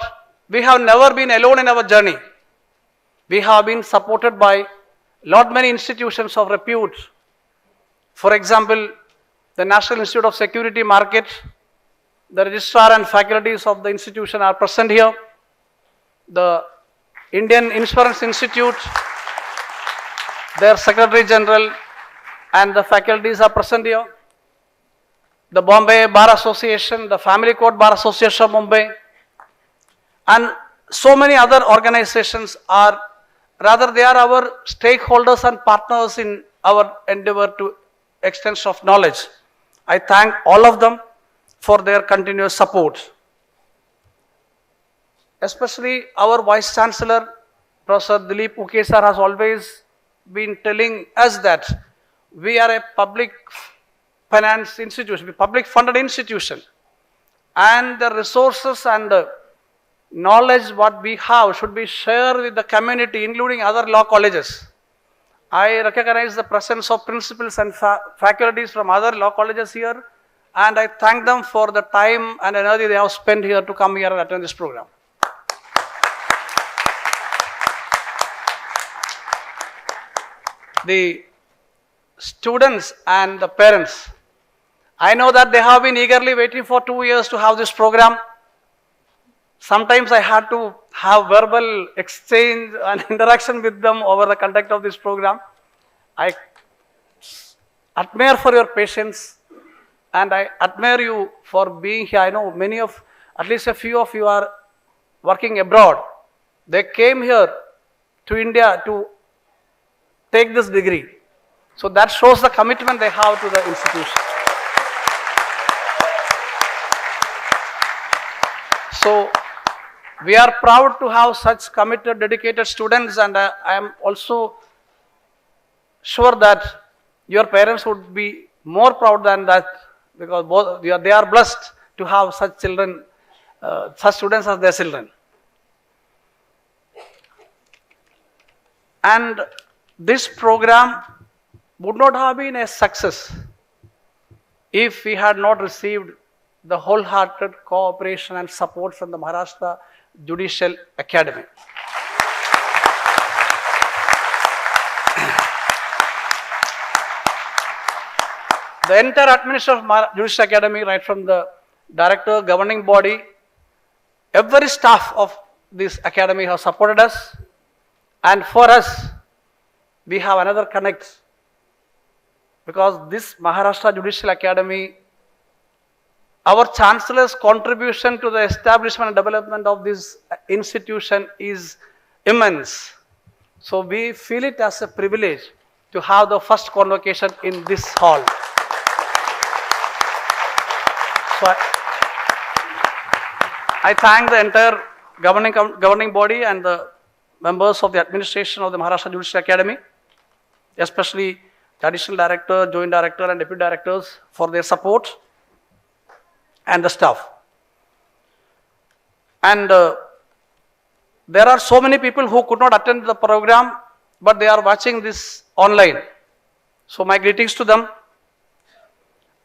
N: we have never been alone in our journey. We have been supported by many institutions of repute. For example, the National Institute of Security Market, the registrar and faculties of the institution are present here. The Indian Insurance Institute, their Secretary General and the faculties are present here. The Bombay Bar Association, the Family Court Bar Association of Mumbai, and so many other organizations are, rather they are our stakeholders and partners in our endeavor to extension of knowledge. I thank all of them for their continuous support. Especially our Vice Chancellor, Professor Dilip Uke sir, has always been telling us that we are a public finance institution, public funded institution, and the resources and the knowledge what we have should be shared with the community, including other law colleges. I recognize the presence of principals and faculties from other law colleges here, and I thank them for the time and energy they have spent here to come here and attend this program. The students and the parents, I know that they have been eagerly waiting for 2 years to have this program. Sometimes I had to have verbal exchange and interaction with them over the conduct of this program. I admire for your patience and I admire you for being here. I know many of, at least a few of you are working abroad. They came here to India to take this degree. So that shows the commitment they have to the institution. So we are proud to have such committed, dedicated students, and I am also sure that your parents would be more proud than that, because they are blessed to have such children, such students as their children. And this program would not have been a success if we had not received the wholehearted cooperation and support from the Maharashtra Judicial Academy. The entire administration of Judicial Academy, right from the director, governing body, every staff of this academy have supported us. And for us, we have another connect, because this Maharashtra Judicial Academy, our Chancellor's contribution to the establishment and development of this institution is immense. So we feel it as a privilege to have the first convocation in this hall. So I thank the entire governing body and the members of the administration of the Maharashtra Judicial Academy, especially the additional director, joint director and deputy directors for their support, and the staff. And there are so many people who could not attend the program, but they are watching this online. So my greetings to them.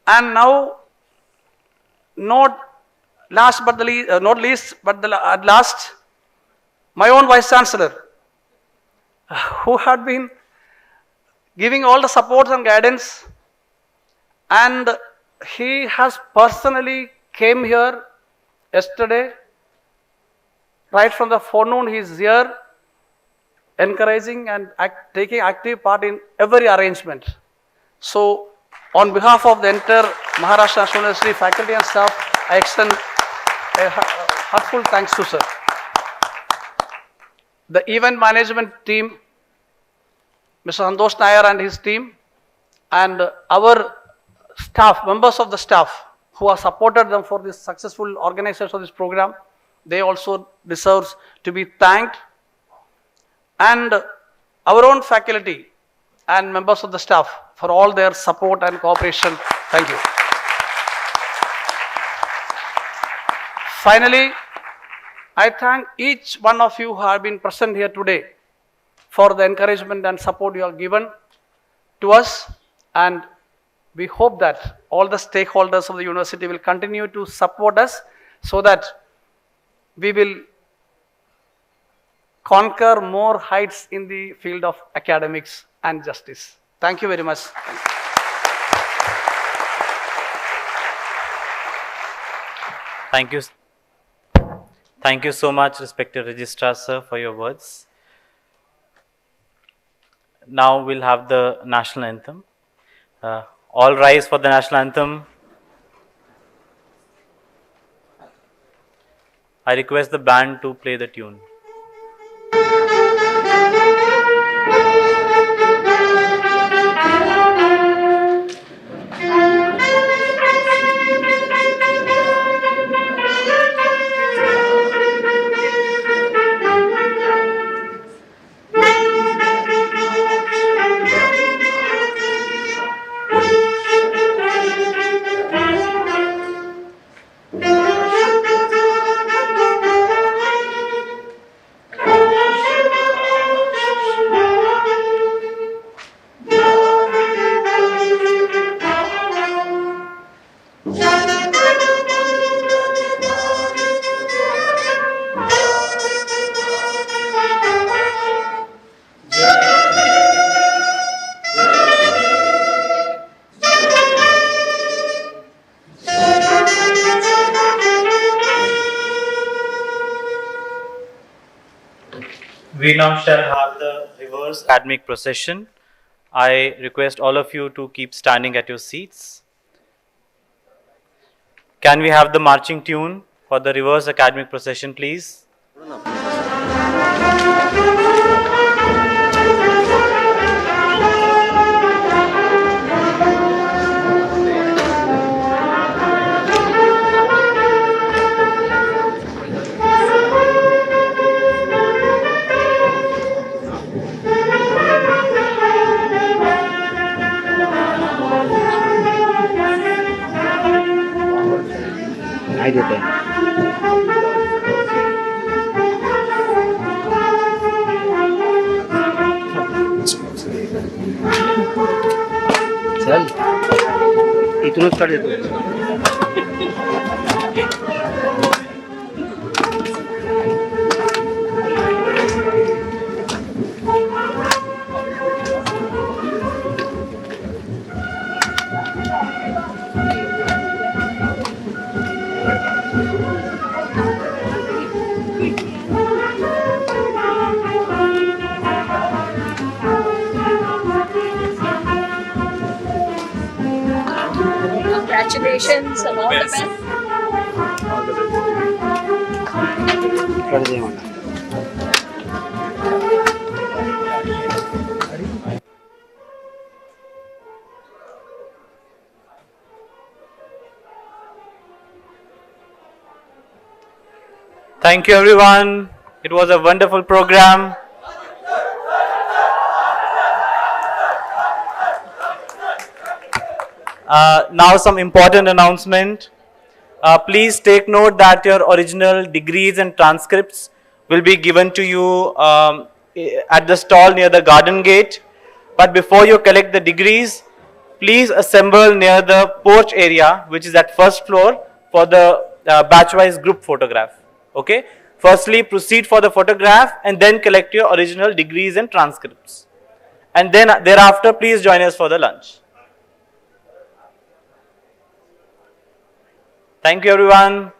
N: And now, not least, but at last, my own Vice Chancellor, who had been giving all the support and guidance, and he has personally came here yesterday. Right from the forenoon, he is here, encouraging and taking active part in every arrangement. So, on behalf of the entire Maharashtra National University faculty and staff, I extend a heartfelt thanks to sir. The event management team, Mr. Santosh Nair and his team, and our staff, members of the staff who have supported them for this successful organization of this program, they also deserve to be thanked. And our own faculty and members of the staff for all their support and cooperation. Thank you. Finally, I thank each one of you who have been present here today for the encouragement and support you have given to us, and we hope that all the stakeholders of the university will continue to support us so that we will conquer more heights in the field of academics and justice. Thank you very much.
L: Thank you. Thank you so much, respected Registrar Sir, for your words. Now we'll have the national anthem. All rise for the national anthem. I request the band to play the tune. We now shall have the reverse academic procession. I request all of you to keep standing at your seats. Can we have the marching tune for the reverse academic procession, please?
O: नहीं देते हैं। चल इतनच काढ देतो।
C: Congratulations and all the best.
L: Thank you, everyone. It was a wonderful program. Now some important announcement. Please take note that your original degrees and transcripts will be given to you at the stall near the garden gate. But before you collect the degrees, please assemble near the porch area, which is at first floor, for the batch-wise group photograph. Okay? Firstly, proceed for the photograph and then collect your original degrees and transcripts. And then thereafter, please join us for the lunch. Thank you, everyone.